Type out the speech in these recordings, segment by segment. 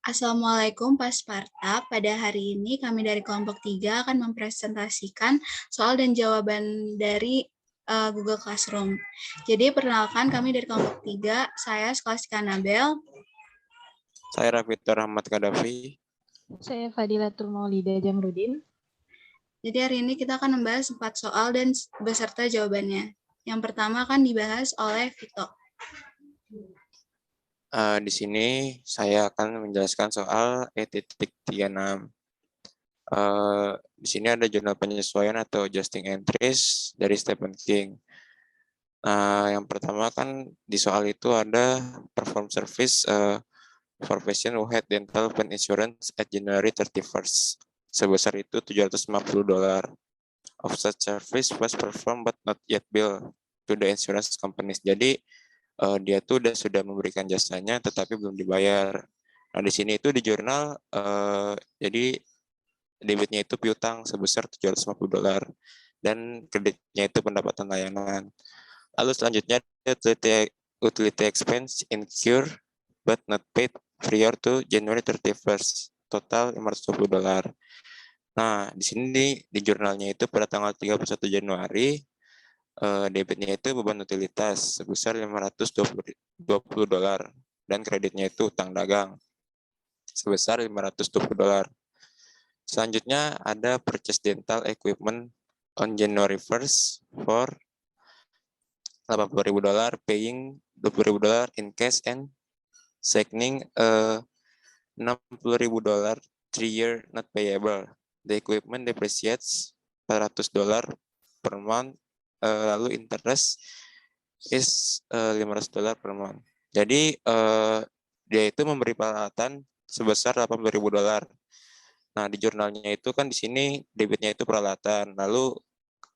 Assalamualaikum Pak Sparta. Pada hari ini kami dari kelompok 3 akan mempresentasikan soal dan jawaban dari Google Classroom. Jadi perkenalkan kami dari kelompok 3, saya Skolastika Nabel. Saya Raffitur Ahmad Kadafi. Saya Fadilatul Maulida Jamrudin. Jadi hari ini kita akan membahas 4 soal dan beserta jawabannya. Yang pertama akan dibahas oleh Vito. Di sini saya akan menjelaskan soal E.36. Di sini ada jurnal penyesuaian atau adjusting entries dari Stephen King. Yang pertama kan di soal itu ada perform service for patient who had dental plan insurance at January 31st. Sebesar itu $750. Of such service was performed but not yet billed to the insurance companies. Jadi dia tuh sudah memberikan jasanya tetapi belum dibayar. Nah di sini itu di jurnal jadi debitnya itu piutang sebesar $750 dan kreditnya itu pendapatan layanan. Lalu selanjutnya utility expense incurred but not paid prior to January 31st, total $520. Nah di sini di jurnalnya itu pada tanggal 31 Januari debitnya itu beban utilitas sebesar $520 dan kreditnya itu utang dagang sebesar $520. Selanjutnya ada purchase dental equipment on January 1st for $80.000, paying $20 in cash and signing $60.000 3-year not payable. The equipment depreciates $400 per month. Lalu interest is $500 per month. Jadi dia itu memberi peralatan sebesar $80.000. Nah di jurnalnya itu kan di sini debitnya itu peralatan, lalu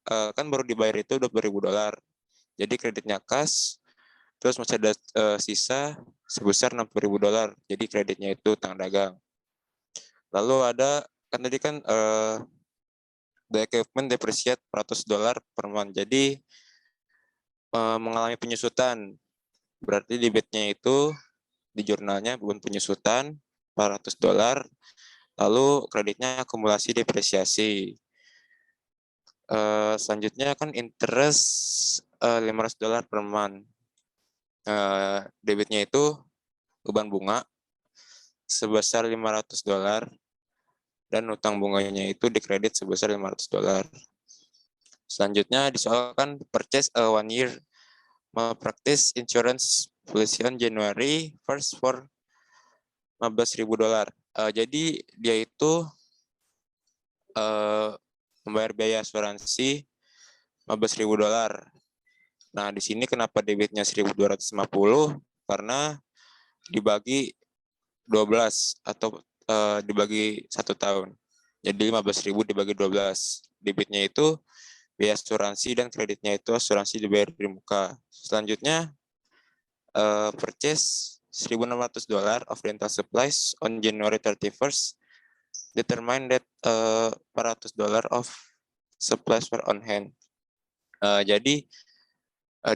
kan baru dibayar itu $20.000. Jadi kreditnya kas, terus masih ada sisa sebesar $60.000. Jadi kreditnya itu utang dagang. Lalu ada kan tadi kan the equipment depreciate $400 per month. Jadi mengalami penyusutan. Berarti debitnya itu di jurnalnya bukan penyusutan $400. Lalu kreditnya akumulasi depresiasi. Selanjutnya kan interest $500 per month. Debitnya itu beban bunga sebesar $500. Dan utang bunganya itu dikredit sebesar $500. Selanjutnya disoalkan purchase a 1-year malpractice insurance policy on January 1st for $15.000. Jadi dia itu membayar biaya asuransi $15.000. Nah di sini kenapa debitnya 1.250? Karena dibagi 12 atau dibagi 1 tahun. Jadi 15.000 dibagi 12. Debitnya itu biaya asuransi dan kreditnya itu asuransi dibayar di muka. Selanjutnya purchase $1.600 of dental supplies on January 31st. Determine that $400 of supplies were on hand. Jadi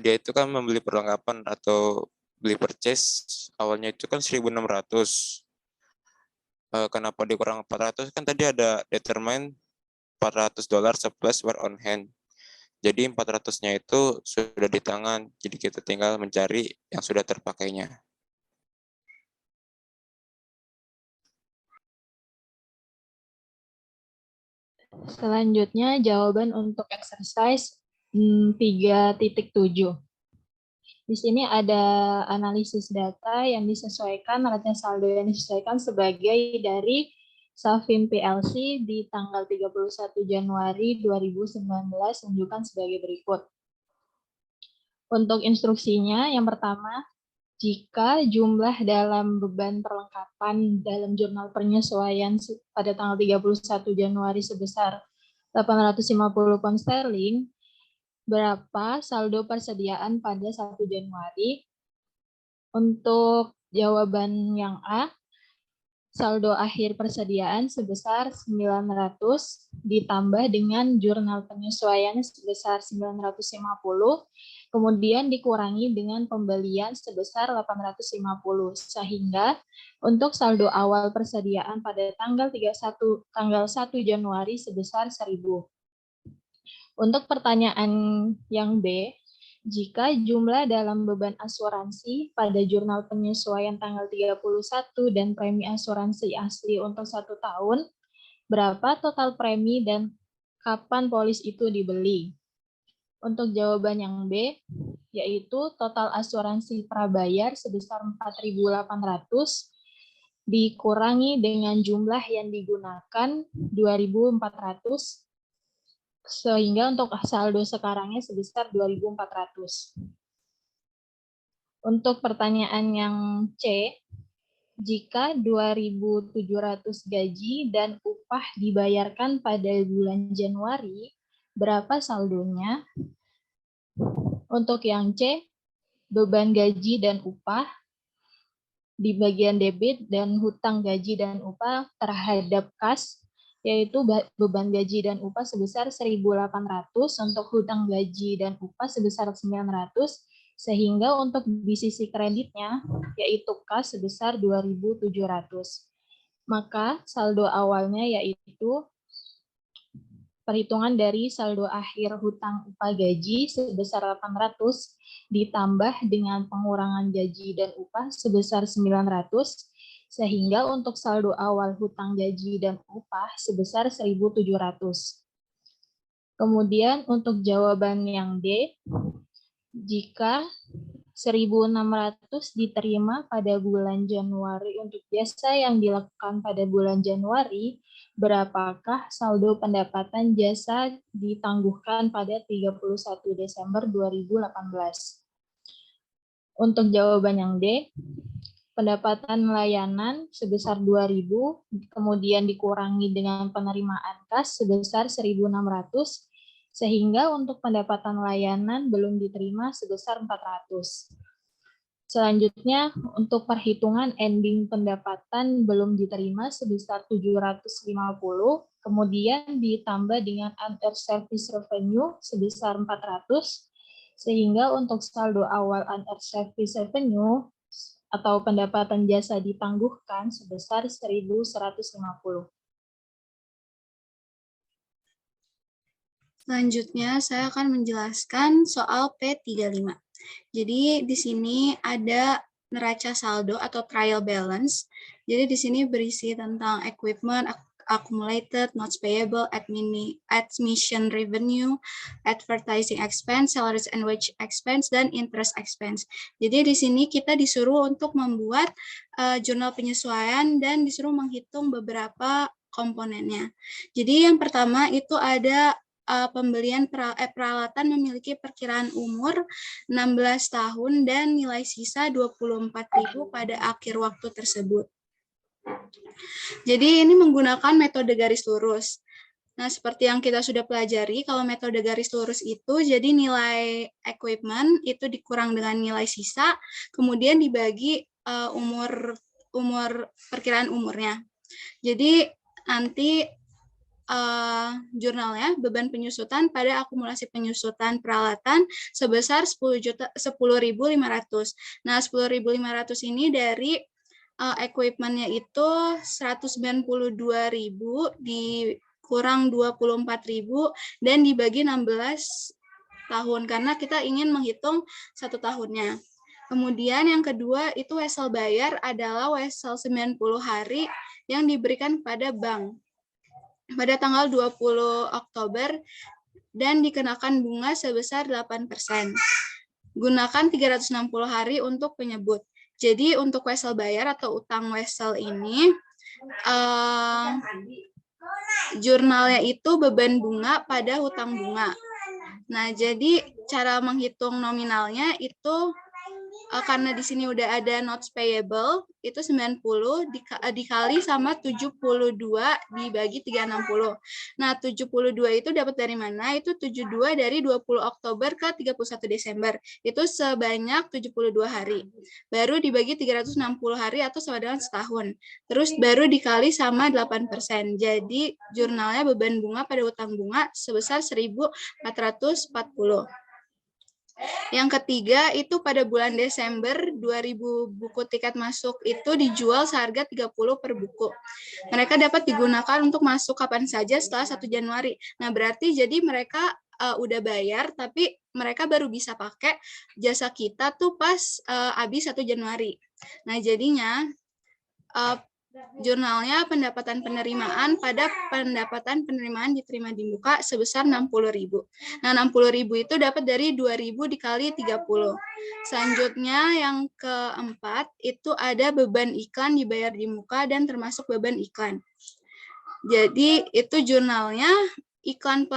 dia itu kan membeli perlengkapan atau beli purchase awalnya itu kan 1.600. Kenapa dikurang 400? Kan tadi ada determine $400 supplies were on hand. Jadi 400-nya itu sudah di tangan. Jadi kita tinggal mencari yang sudah terpakainya. Selanjutnya jawaban untuk exercise 3.7. Di sini ada analisis data yang disesuaikan, ratenya saldo yang disesuaikan sebagai dari Safin PLC di tanggal 31 Januari 2019 menunjukkan sebagai berikut. Untuk instruksinya, yang pertama, jika jumlah dalam beban perlengkapan dalam jurnal penyesuaian pada tanggal 31 Januari sebesar 850 pound sterling, berapa saldo persediaan pada 1 Januari? Untuk jawaban yang A, saldo akhir persediaan sebesar 900 ditambah dengan jurnal penyesuaian sebesar 950 Kemudian dikurangi dengan pembelian sebesar 850, sehingga untuk saldo awal persediaan pada tanggal 1 Januari sebesar 1.000. Untuk pertanyaan yang B, jika jumlah dalam beban asuransi pada jurnal penyesuaian tanggal 31 dan premi asuransi asli untuk 1 tahun, berapa total premi dan kapan polis itu dibeli? Untuk jawaban yang B, yaitu total asuransi prabayar sebesar 4.800 dikurangi dengan jumlah yang digunakan 2.400, sehingga untuk saldo sekarangnya sebesar 2.400. Untuk pertanyaan yang C, jika 2.700 gaji dan upah dibayarkan pada bulan Januari, berapa saldonya? Untuk yang C, beban gaji dan upah di bagian debit dan hutang gaji dan upah terhadap kas, yaitu beban gaji dan upah sebesar 1.800, untuk hutang gaji dan upah sebesar 900, sehingga untuk di sisi kreditnya, yaitu kas sebesar 2.700. Maka saldo awalnya yaitu perhitungan dari saldo akhir hutang upah gaji sebesar 800 ditambah dengan pengurangan gaji dan upah sebesar 900, sehingga untuk saldo awal hutang gaji dan upah sebesar 1.700. Kemudian untuk jawaban yang D, jika 1.600 diterima pada bulan Januari untuk jasa yang dilakukan pada bulan Januari, berapakah saldo pendapatan jasa ditangguhkan pada 31 Desember 2018? Untuk jawaban yang D, pendapatan layanan sebesar 2.000, kemudian dikurangi dengan penerimaan kas sebesar 1.600, sehingga untuk pendapatan layanan belum diterima sebesar 400. Selanjutnya, untuk perhitungan ending pendapatan belum diterima sebesar 750, kemudian ditambah dengan unearned service revenue sebesar 400, sehingga untuk saldo awal unearned service revenue atau pendapatan jasa ditangguhkan sebesar 1.150. Selanjutnya, saya akan menjelaskan soal P35. Jadi, di sini ada neraca saldo atau trial balance. Jadi, di sini berisi tentang equipment, accumulated, notes payable, admission revenue, advertising expense, salaries and wage expense, dan interest expense. Jadi, di sini kita disuruh untuk membuat jurnal penyesuaian dan disuruh menghitung beberapa komponennya. Jadi, yang pertama itu ada pembelian peralatan memiliki perkiraan umur 16 tahun dan nilai sisa 24.000 pada akhir waktu tersebut. Jadi ini menggunakan metode garis lurus. Nah, seperti yang kita sudah pelajari, kalau metode garis lurus itu jadi nilai equipment itu dikurang dengan nilai sisa, kemudian dibagi umur perkiraan umurnya. Jadi nanti jurnalnya beban penyusutan pada akumulasi penyusutan peralatan sebesar 10.500. Nah, 10.500 ini dari equipment-nya itu 192.000 dikurang 24.000 dan dibagi 16 tahun karena kita ingin menghitung 1 tahunnya. Kemudian yang kedua itu wesel bayar adalah wesel 90 hari yang diberikan kepada bank pada tanggal 20 Oktober dan dikenakan bunga sebesar 8%. Gunakan 360 hari untuk penyebut. Jadi untuk wesel bayar atau utang wesel ini, jurnalnya itu beban bunga pada hutang bunga. Nah, jadi cara menghitung nominalnya itu karena di sini udah ada notes payable, itu 90 dikali sama 72 dibagi 360. Nah, 72 itu dapat dari mana? Itu 72 dari 20 Oktober ke 31 Desember. Itu sebanyak 72 hari. Baru dibagi 360 hari atau sama dengan setahun. Terus baru dikali sama 8%. Jadi, jurnalnya beban bunga pada utang bunga sebesar 1.440. Yang ketiga itu pada bulan Desember 2000 buku tiket masuk itu dijual seharga 30 per buku. Mereka dapat digunakan untuk masuk kapan saja setelah 1 Januari. Nah, berarti jadi mereka udah bayar tapi mereka baru bisa pakai jasa kita tuh pas habis 1 Januari. Nah, jadinya jurnalnya pendapatan penerimaan pada pendapatan penerimaan diterima di muka sebesar 60.000. Nah, 60.000 itu dapat dari 2.000 dikali 30. Selanjutnya yang keempat itu ada beban iklan dibayar di muka dan termasuk beban iklan. Jadi itu jurnalnya iklan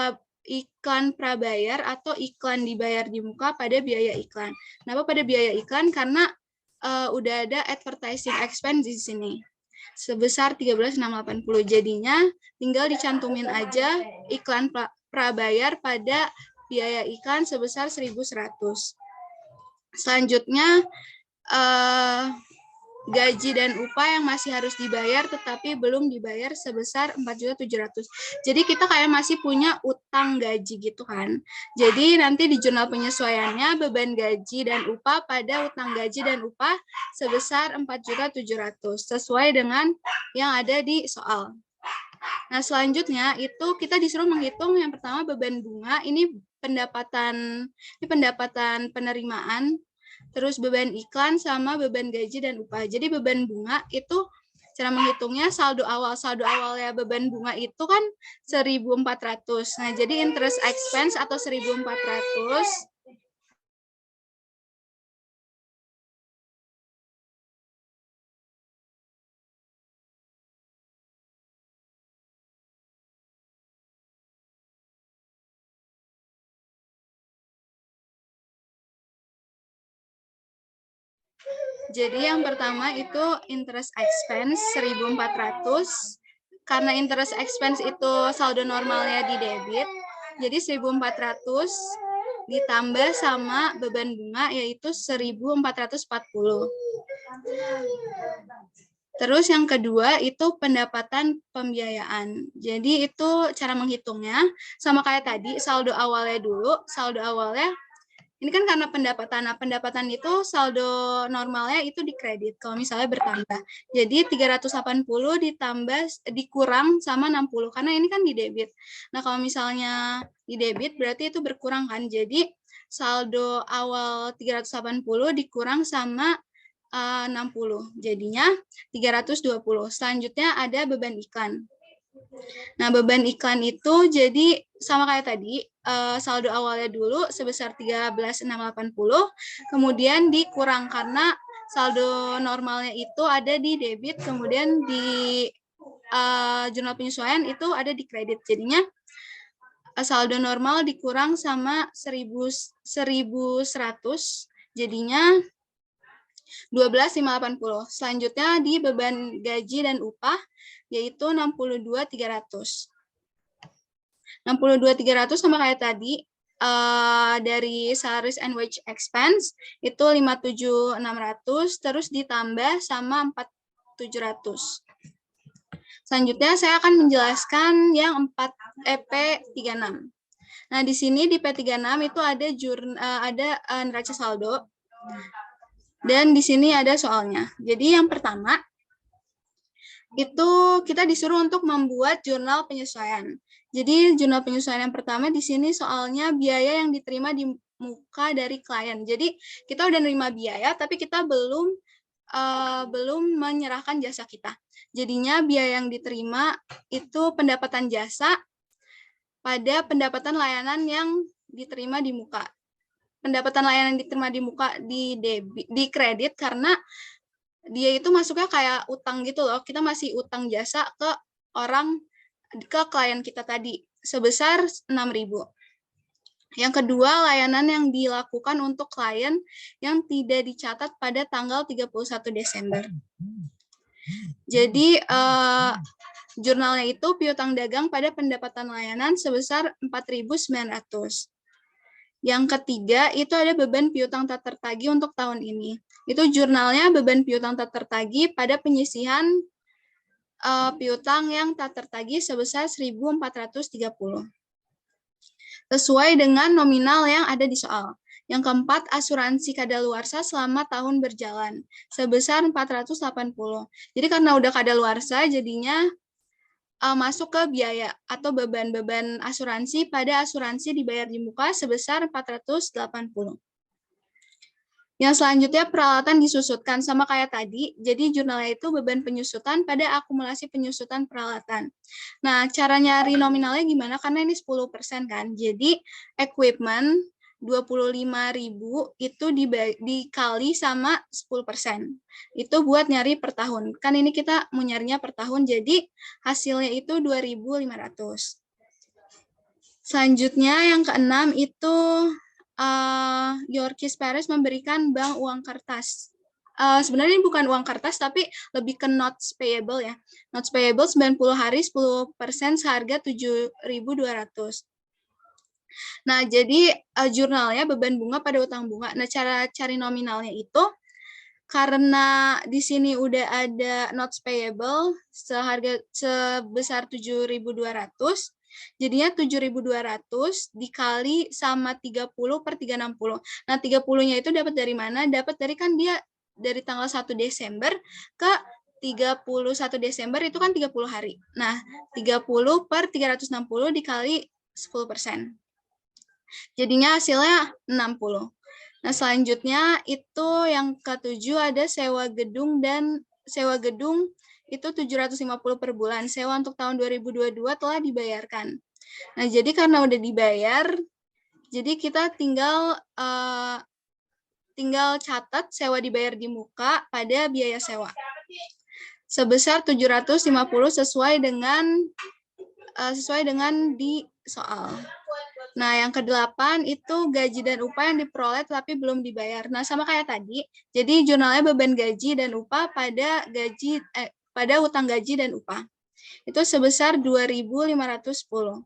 prabayar atau iklan dibayar di muka pada biaya iklan. Kenapa pada biaya iklan? Karena udah ada advertising expense di sini sebesar 13.680. Jadinya tinggal dicantumin aja iklan prabayar pada biaya iklan sebesar 1.100. Selanjutnya gaji dan upah yang masih harus dibayar tetapi belum dibayar sebesar 4.700.000. Jadi kita kayak masih punya utang gaji gitu kan. Jadi nanti di jurnal penyesuaiannya beban gaji dan upah pada utang gaji dan upah sebesar 4.700.000 sesuai dengan yang ada di soal. Nah, selanjutnya itu kita disuruh menghitung yang pertama beban bunga, ini pendapatan penerimaan. Terus beban iklan sama beban gaji dan upah. Jadi beban bunga itu cara menghitungnya saldo awal. Saldo awalnya beban bunga itu kan 1.400. Nah, jadi interest expense atau 1.400 Jadi yang pertama itu interest expense 1.400. Karena interest expense itu saldo normalnya di debit, jadi 1.400 ditambah sama beban bunga yaitu 1.440. Terus yang kedua itu pendapatan pembiayaan. Jadi itu cara menghitungnya sama kayak tadi, saldo awalnya dulu. Saldo awalnya ini kan karena pendapatan. Nah, pendapatan itu saldo normalnya itu dikredit kalau misalnya bertambah. Jadi 380 dikurang sama 60 karena ini kan di debit. Nah, kalau misalnya di debit berarti itu berkurang kan. Jadi saldo awal 380 dikurang sama 60. Jadinya 320. Selanjutnya ada beban iklan. Nah, beban iklan itu jadi sama kayak tadi, saldo awalnya dulu sebesar 13.680, kemudian dikurang karena saldo normalnya itu ada di debit, kemudian di jurnal penyesuaian itu ada di kredit. Jadinya saldo normal dikurang sama 1.100, jadinya 12.580. Selanjutnya di beban gaji dan upah yaitu 62.300. 62.300 sama kayak tadi, dari salaries and wage expense itu 57.600 terus ditambah sama 4.700. Selanjutnya saya akan menjelaskan yang P36. Nah, di sini di P36 itu ada neraca saldo. Dan di sini ada soalnya. Jadi yang pertama itu kita disuruh untuk membuat jurnal penyesuaian. Jadi jurnal penyesuaian yang pertama di sini soalnya biaya yang diterima di muka dari klien. Jadi kita udah nerima biaya tapi kita belum menyerahkan jasa kita. Jadinya biaya yang diterima itu pendapatan jasa pada pendapatan layanan yang diterima di muka. Pendapatan layanan yang diterima di muka di kredit karena dia itu masuknya kayak utang gitu loh. Kita masih utang jasa ke klien kita tadi sebesar 6.000. Yang kedua, layanan yang dilakukan untuk klien yang tidak dicatat pada tanggal 31 Desember. Jadi jurnalnya itu piutang dagang pada pendapatan layanan sebesar 4.900. Yang ketiga, itu ada beban piutang tak tertagih untuk tahun ini. Itu jurnalnya beban piutang tak tertagih pada penyisihan piutang yang tak tertagih sebesar 1.430. Sesuai dengan nominal yang ada di soal. Yang keempat, asuransi kadaluarsa selama tahun berjalan sebesar 480. Jadi karena udah kadaluarsa jadinya masuk ke biaya atau beban-beban asuransi pada asuransi dibayar di muka sebesar 480. Yang selanjutnya peralatan disusutkan sama kayak tadi. Jadi jurnalnya itu beban penyusutan pada akumulasi penyusutan peralatan. Nah, cara nyari nominalnya gimana? Karena ini 10% kan. Jadi equipment 25.000 itu dikali sama 10%. Itu buat nyari per tahun. Kan ini kita mau nyarinya per tahun, jadi hasilnya itu 2.500. Selanjutnya yang keenam itu Yorkis Paris memberikan bank uang kertas. Sebenarnya ini bukan uang kertas, tapi lebih ke notes payable ya. Notes payable 90 hari, 10% seharga 7.200. Nah, jadi jurnalnya beban bunga pada utang bunga. Nah, cara cari nominalnya itu, karena di sini udah ada notes payable sebesar 7.200, jadinya 7.200 dikali sama 30 per 360. Nah, 30-nya itu dapat dari mana? Dapat dari kan dia dari tanggal 1 Desember ke 31 Desember itu kan 30 hari. Nah, 30 per 360 dikali 10%. Jadinya hasilnya 60. Nah, selanjutnya itu yang ketujuh ada sewa gedung dan sewa gedung itu 750 per bulan. Sewa untuk tahun 2022 telah dibayarkan. Nah, jadi karena udah dibayar, jadi kita tinggal catat sewa dibayar di muka pada biaya sewa. Sebesar 750 sesuai dengan di soal. Nah, yang ke-8 itu gaji dan upah yang diperoleh tapi belum dibayar. Nah, sama kayak tadi. Jadi jurnalnya beban gaji dan upah pada utang gaji dan upah. Itu sebesar 2.510.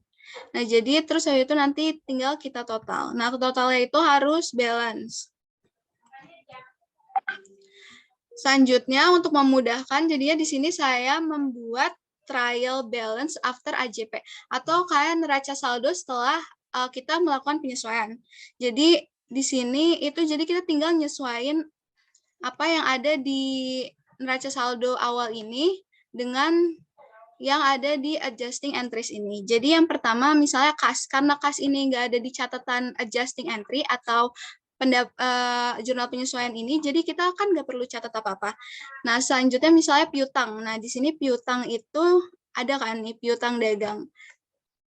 Nah, jadi terus habis itu nanti tinggal kita total. Nah, totalnya itu harus balance. Selanjutnya untuk memudahkan, jadinya di sini saya membuat trial balance after AJP atau kayak neraca saldo setelah kita melakukan penyesuaian. Jadi di sini itu jadi kita tinggal nyesuaiin apa yang ada di neraca saldo awal ini dengan yang ada di adjusting entries ini. Jadi yang pertama misalnya kas, karena kas ini nggak ada di catatan adjusting entry atau jurnal penyesuaian ini, jadi kita kan nggak perlu catat apa-apa. Nah, selanjutnya misalnya piutang. Nah, di sini piutang itu ada kan nih, piutang dagang.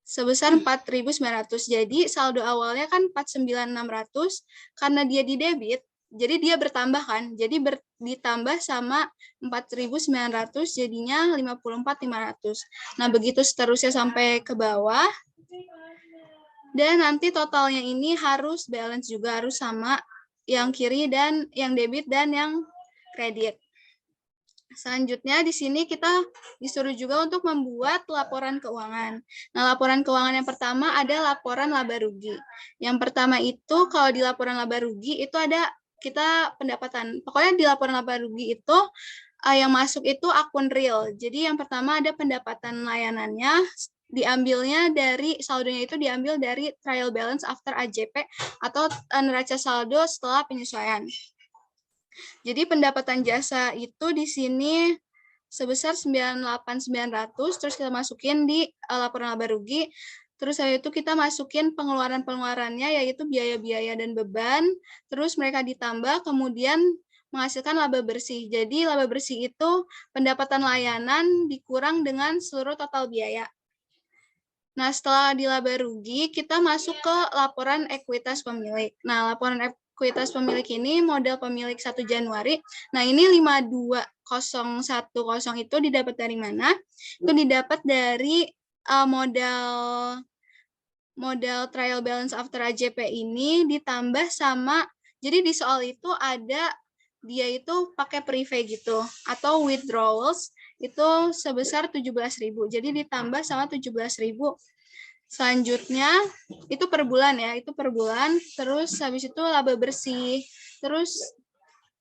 Sebesar 4.900. Jadi saldo awalnya kan 49.600, karena dia di debit, jadi dia bertambah kan. Jadi ditambah sama 4.900 jadinya 54.500. Nah, begitu seterusnya sampai ke bawah. Dan nanti totalnya ini harus balance juga, harus sama yang kiri dan yang debit dan yang kredit. Selanjutnya di sini kita disuruh juga untuk membuat laporan keuangan. Nah, laporan keuangan yang pertama ada laporan laba rugi. Yang pertama itu kalau di laporan laba rugi itu ada kita pendapatan. Pokoknya di laporan laba rugi itu yang masuk itu akun real. Jadi yang pertama ada pendapatan layanannya, diambilnya dari saldonya itu diambil dari trial balance after AJP atau neraca saldo setelah penyesuaian. Jadi pendapatan jasa itu di sini sebesar 98.900, terus kita masukin di laporan laba rugi. Terus habis itu kita masukin pengeluaran-pengeluarannya yaitu biaya-biaya dan beban, terus mereka ditambah kemudian menghasilkan laba bersih. Jadi laba bersih itu pendapatan layanan dikurang dengan seluruh total biaya. Nah, setelah di laba rugi, kita masuk ke laporan ekuitas pemilik. Nah, laporan ekuitas pemilik ini modal pemilik 1 Januari. Nah, ini 52.010 itu didapat dari mana? Itu didapat dari modal trial balance after AJP ini ditambah sama, jadi di soal itu ada dia itu pakai prepay gitu atau withdrawals itu sebesar 17.000. Jadi ditambah sama 17.000. Selanjutnya itu per bulan ya, itu per bulan. Terus habis itu laba bersih. Terus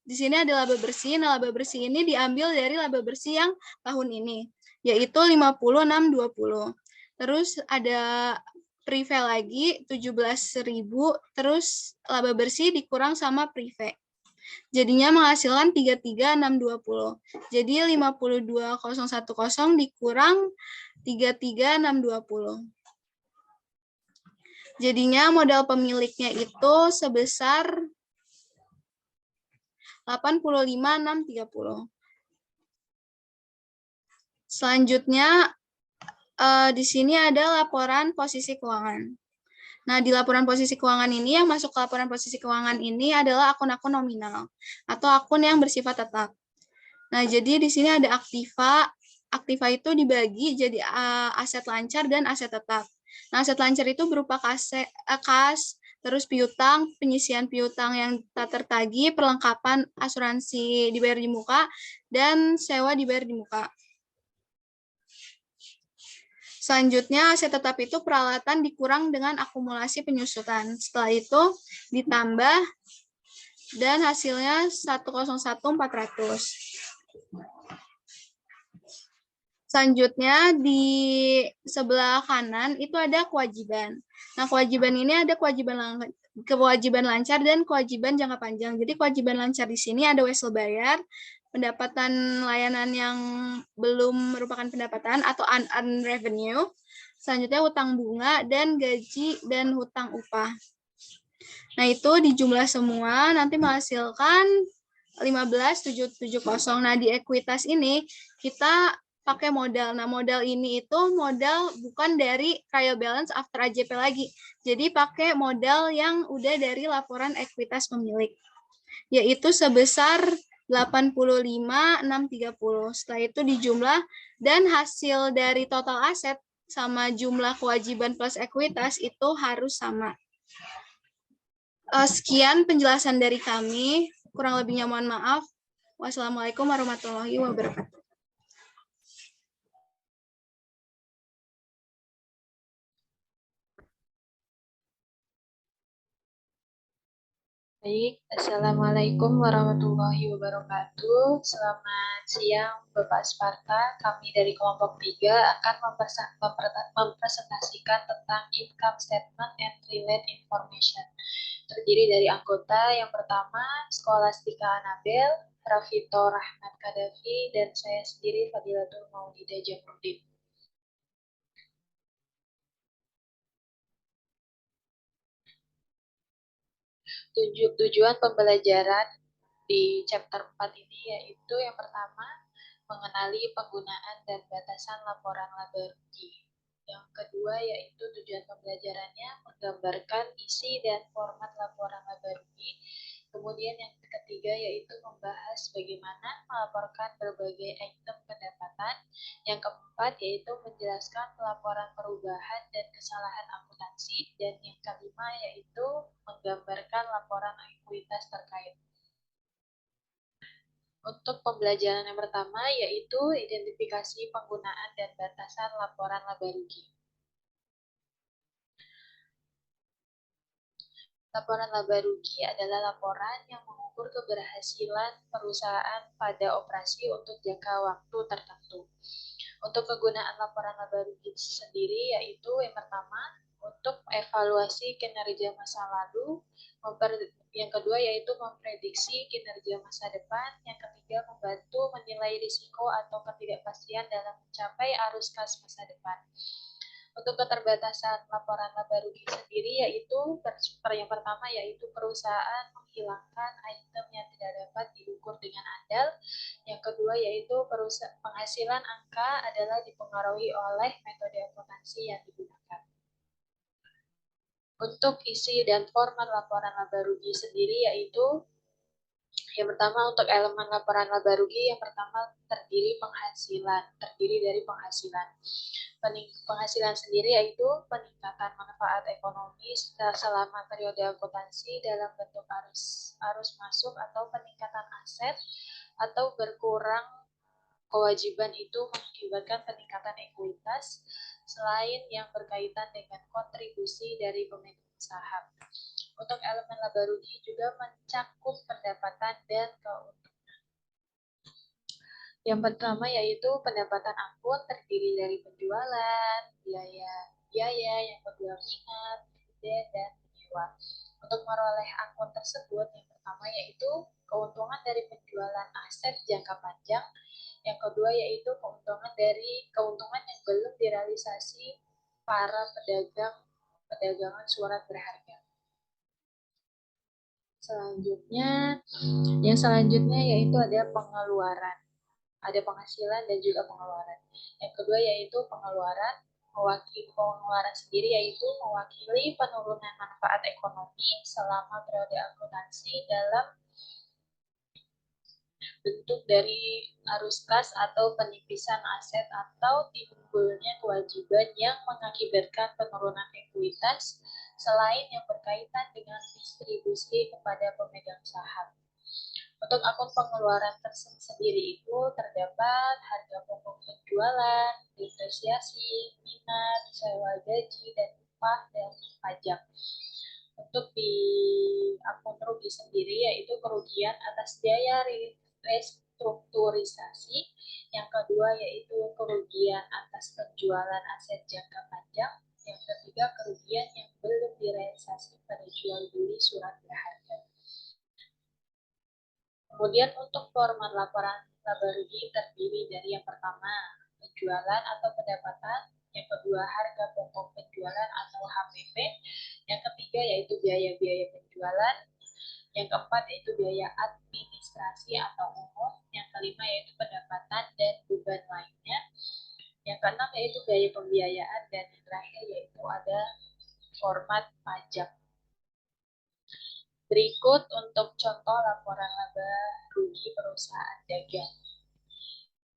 di sini ada laba bersih. Nah, laba bersih ini diambil dari laba bersih yang tahun ini, yaitu 56.20. Terus ada prive lagi 17.000, terus laba bersih dikurang sama prive. Jadinya menghasilkan 33.620. Jadi 52.010 dikurang 33.620. Jadinya modal pemiliknya itu sebesar 85.630. Selanjutnya di sini ada laporan posisi keuangan. Nah, di laporan posisi keuangan ini, yang masuk ke laporan posisi keuangan ini adalah akun-akun nominal atau akun yang bersifat tetap. Nah, jadi di sini ada aktiva. Aktiva itu dibagi jadi aset lancar dan aset tetap. Nah, aset lancar itu berupa kas, terus piutang, penyisian piutang yang tak tertagih, perlengkapan asuransi dibayar di muka, dan sewa dibayar di muka. Selanjutnya, aset tetap itu peralatan dikurang dengan akumulasi penyusutan. Setelah itu ditambah dan hasilnya 101.400. Selanjutnya di sebelah kanan itu ada kewajiban. Nah, kewajiban ini ada kewajiban lancar dan kewajiban jangka panjang. Jadi kewajiban lancar di sini ada wesel bayar, pendapatan layanan yang belum merupakan pendapatan atau unearned revenue. Selanjutnya hutang bunga dan gaji dan hutang upah. Nah, itu dijumlah semua nanti menghasilkan 15.770. Nah, di ekuitas ini kita pakai modal. Nah, modal ini itu modal bukan dari trial balance after AJP lagi. Jadi pakai modal yang udah dari laporan ekuitas pemilik, yaitu sebesar 85.630. Setelah itu dijumlah dan hasil dari total aset sama jumlah kewajiban plus ekuitas itu harus sama. Sekian penjelasan dari kami. Kurang lebihnya mohon maaf. Wassalamualaikum warahmatullahi wabarakatuh. Baik, Assalamualaikum warahmatullahi wabarakatuh. Selamat siang Bapak Sparta. Kami dari kelompok 3 akan mempresentasikan tentang income statement and related information. Terdiri dari anggota yang pertama, Scholastika Anabel, Rafito Rahmat Kadafi, dan saya sendiri Fadilatul Maulida Jamrudin. Tujuan pembelajaran di chapter 4 ini yaitu yang pertama, mengenali penggunaan dan batasan laporan laba rugi. Yang kedua yaitu tujuan pembelajarannya menggambarkan isi dan format laporan laba rugi. Kemudian yang ketiga yaitu membahas bagaimana melaporkan berbagai item pendapatan. Yang keempat yaitu menjelaskan pelaporan perubahan dan kesalahan akuntansi. Dan yang kelima yaitu menggambarkan laporan ekuitas terkait. Untuk pembelajaran yang pertama yaitu identifikasi penggunaan dan batasan laporan laba rugi. Laporan laba rugi adalah laporan yang mengukur keberhasilan perusahaan pada operasi untuk jangka waktu tertentu. Untuk kegunaan laporan laba rugi sendiri yaitu yang pertama untuk evaluasi kinerja masa lalu, yang kedua yaitu memprediksi kinerja masa depan, yang ketiga membantu menilai risiko atau ketidakpastian dalam mencapai arus kas masa depan. Untuk keterbatasan laporan laba rugi sendiri yaitu yang pertama yaitu perusahaan menghilangkan item yang tidak dapat diukur dengan andal. Yang kedua yaitu penghasilan angka adalah dipengaruhi oleh metode akuntansi yang digunakan. Untuk isi dan format laporan laba rugi sendiri yaitu yang pertama untuk elemen laporan laba rugi yang pertama terdiri dari penghasilan. Penghasilan sendiri yaitu peningkatan manfaat ekonomi selama periode akuntansi dalam bentuk arus masuk atau peningkatan aset atau berkurang kewajiban itu mengakibatkan peningkatan ekuitas selain yang berkaitan dengan kontribusi dari pemegang saham. Untuk elemen laba rugi juga mencakup pendapatan dan keuntungan. Yang pertama yaitu pendapatan akun terdiri dari penjualan, biaya biaya, yang kedua minat, dividen, dan penyewa. Untuk meroleh akun tersebut, yang pertama yaitu keuntungan dari penjualan aset jangka panjang, yang kedua yaitu keuntungan yang belum direalisasi para pedagangan surat berharga. Yang selanjutnya yaitu ada pengeluaran. Ada penghasilan dan juga pengeluaran. Yang kedua yaitu pengeluaran. Pengeluaran sendiri yaitu mewakili penurunan manfaat ekonomi selama periode akuntansi dalam bentuk dari arus kas atau penipisan aset atau timbulnya kewajiban yang mengakibatkan penurunan ekuitas selain yang berkaitan dengan distribusi kepada pemegang saham. Untuk akun pengeluaran tersendiri itu terdapat harga pokok penjualan, depresiasi, minat, sewa gaji, dan upah dan pajak. Untuk di akun rugi sendiri yaitu kerugian atas biaya restrukturisasi, yang kedua yaitu kerugian atas penjualan aset jangka panjang, yang ketiga kerugian yang belum direalisasi pada jual beli surat berharga. Kemudian untuk format laporan laba rugi terdiri dari yang pertama penjualan atau pendapatan, yang kedua harga pokok penjualan atau HPP, yang ketiga yaitu biaya-biaya penjualan, yang keempat yaitu biaya administrasi atau umum, yang kelima yaitu pendapatan dan beban lainnya, yang keenam yaitu biaya pembiayaan, dan yang terakhir yaitu ada format pajak. Berikut untuk contoh laporan laba rugi perusahaan dagang.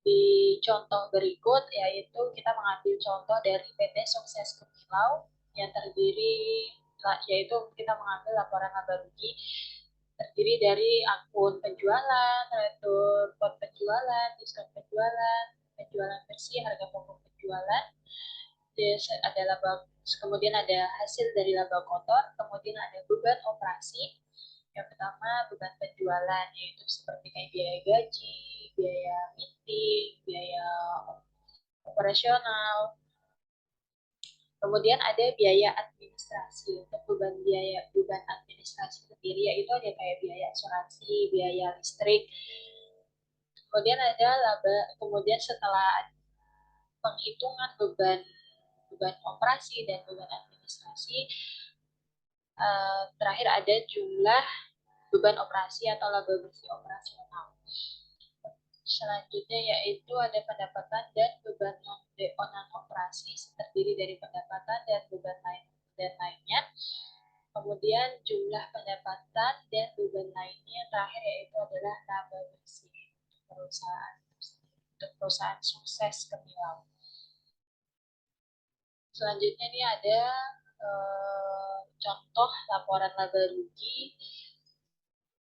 Di contoh berikut yaitu kita mengambil contoh dari PT Sukses Gemilau yang terdiri yaitu kita mengambil laporan laba rugi terdiri dari akun penjualan, retur pot penjualan, diskon penjualan, penjualan bersih, harga pokok penjualan, ada laba, kemudian ada hasil dari laba kotor, kemudian ada beban operasi. Yang pertama beban penjualan yaitu seperti kayak biaya gaji, biaya meeting, biaya operasional. Kemudian ada biaya administrasi. Untuk beban administrasi sendiri yaitu ada kayak biaya asuransi, biaya listrik. Kemudian ada kemudian setelah penghitungan beban operasi dan beban administrasi, terakhir ada jumlah beban operasi atau laba bersih operasional. Selanjutnya yaitu ada pendapatan dan beban non operasi terdiri dari pendapatan dan beban lainnya. Kemudian jumlah pendapatan dan beban lainnya terakhir yaitu adalah laba bersih untuk perusahaan Sukses Gemilau. Selanjutnya ini ada contoh laporan laba rugi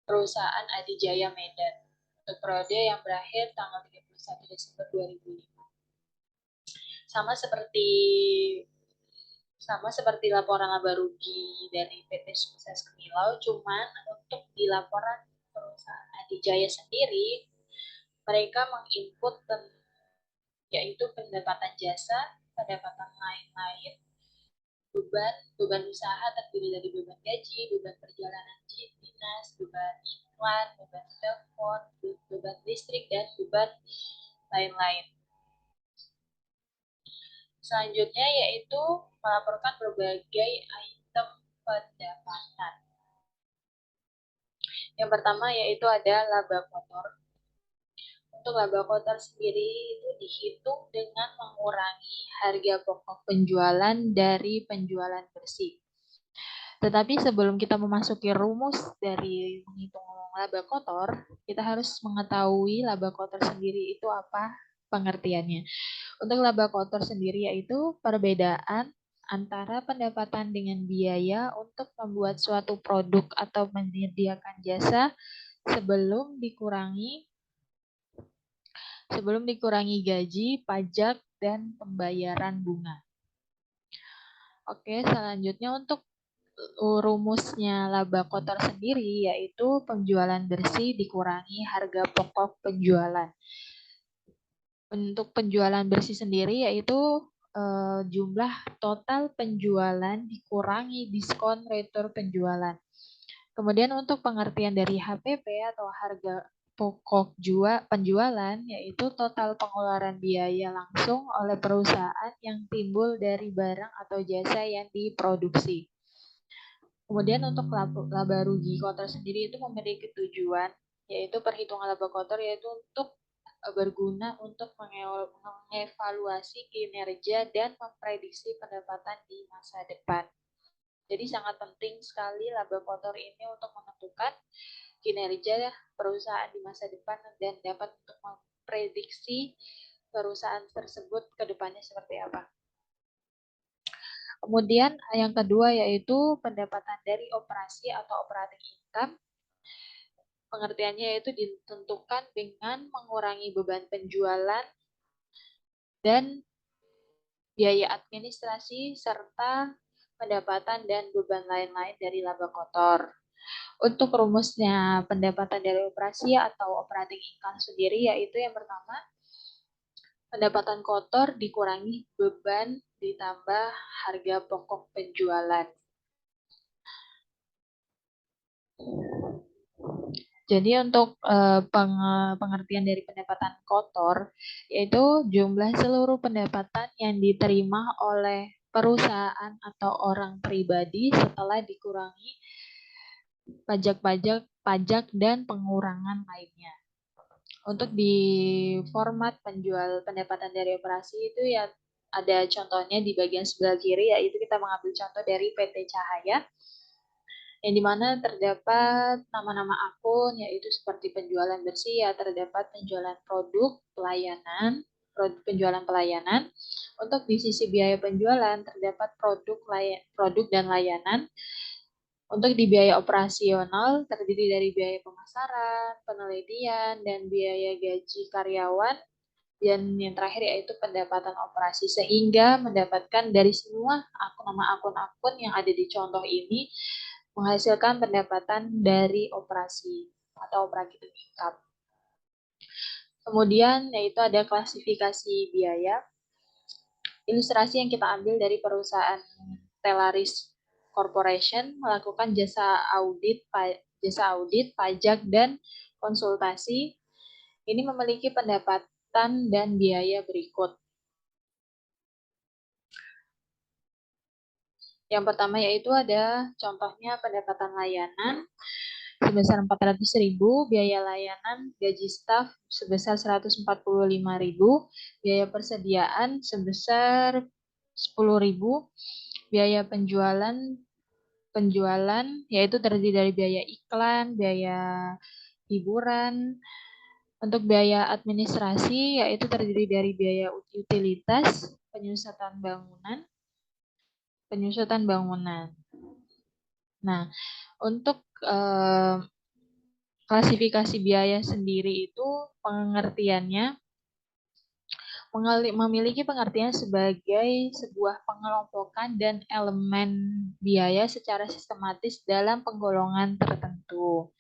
perusahaan Adijaya Medan untuk periode yang berakhir tanggal 31 Desember 2005. Sama seperti laporan laba rugi dari PT Sukses Gemilau, cuman untuk di laporan perusahaan Adijaya sendiri mereka menginput yaitu pendapatan jasa, pendapatan lain-lain, beban usaha terdiri dari beban gaji, beban perjalanan dinas, beban iklan, beban telepon, beban listrik, dan beban lain-lain. Selanjutnya yaitu melaporkan berbagai item pendapatan. Yang pertama yaitu ada laba kotor. Untuk laba kotor sendiri itu dihitung dengan mengurangi harga pokok penjualan dari penjualan bersih. Tetapi sebelum kita memasuki rumus dari menghitung laba kotor, kita harus mengetahui laba kotor sendiri itu apa pengertiannya. Untuk laba kotor sendiri yaitu perbedaan antara pendapatan dengan biaya untuk membuat suatu produk atau menyediakan jasa sebelum dikurangi gaji, pajak, dan pembayaran bunga. Oke, selanjutnya untuk rumusnya laba kotor sendiri yaitu penjualan bersih dikurangi harga pokok penjualan. Untuk penjualan bersih sendiri yaitu jumlah total penjualan dikurangi diskon retur penjualan. Kemudian untuk pengertian dari HPP atau harga pokok penjualan, yaitu total pengeluaran biaya langsung oleh perusahaan yang timbul dari barang atau jasa yang diproduksi. Kemudian untuk laba rugi kotor sendiri itu memiliki tujuan, yaitu perhitungan laba kotor, yaitu untuk berguna untuk mengevaluasi kinerja dan memprediksi pendapatan di masa depan. Jadi sangat penting sekali laba kotor ini untuk menentukan kinerja perusahaan di masa depan dan dapat untuk memprediksi perusahaan tersebut ke depannya seperti apa. Kemudian yang kedua yaitu pendapatan dari operasi atau operating income. Pengertiannya yaitu ditentukan dengan mengurangi beban penjualan dan biaya administrasi serta pendapatan dan beban lain-lain dari laba kotor. Untuk rumusnya pendapatan dari operasi atau operating income sendiri yaitu yang pertama, pendapatan kotor dikurangi beban ditambah harga pokok penjualan. Jadi untuk pengertian dari pendapatan kotor, yaitu jumlah seluruh pendapatan yang diterima oleh perusahaan atau orang pribadi setelah dikurangi pajak dan pengurangan lainnya. Untuk di format pendapatan dari operasi itu ya ada contohnya di bagian sebelah kiri, yaitu kita mengambil contoh dari PT Cahaya, yang dimana terdapat nama-nama akun, yaitu seperti penjualan bersih, ya terdapat penjualan penjualan pelayanan. Untuk di sisi biaya penjualan terdapat produk dan layanan. Untuk di biaya operasional terdiri dari biaya pemasaran, penelitian, dan biaya gaji karyawan. Dan yang terakhir yaitu pendapatan operasi, sehingga mendapatkan dari semua nama akun-akun yang ada di contoh ini menghasilkan pendapatan dari operasi atau operating income. Kemudian yaitu ada klasifikasi biaya. Ilustrasi yang kita ambil dari perusahaan Telaris Corporation melakukan jasa audit, pajak, dan konsultasi. Ini memiliki pendapatan dan biaya berikut. Yang pertama yaitu ada contohnya pendapatan layanan sebesar 400.000, biaya layanan gaji staf sebesar 145.000, biaya persediaan sebesar 10.000, biaya penjualan yaitu terdiri dari biaya iklan, biaya hiburan. Untuk biaya administrasi yaitu terdiri dari biaya utilitas, penyusutan bangunan. Nah, untuk klasifikasi biaya sendiri itu pengertiannya memiliki pengertian sebagai sebuah pengelompokan dan elemen biaya secara sistematis dalam penggolongan tertentu.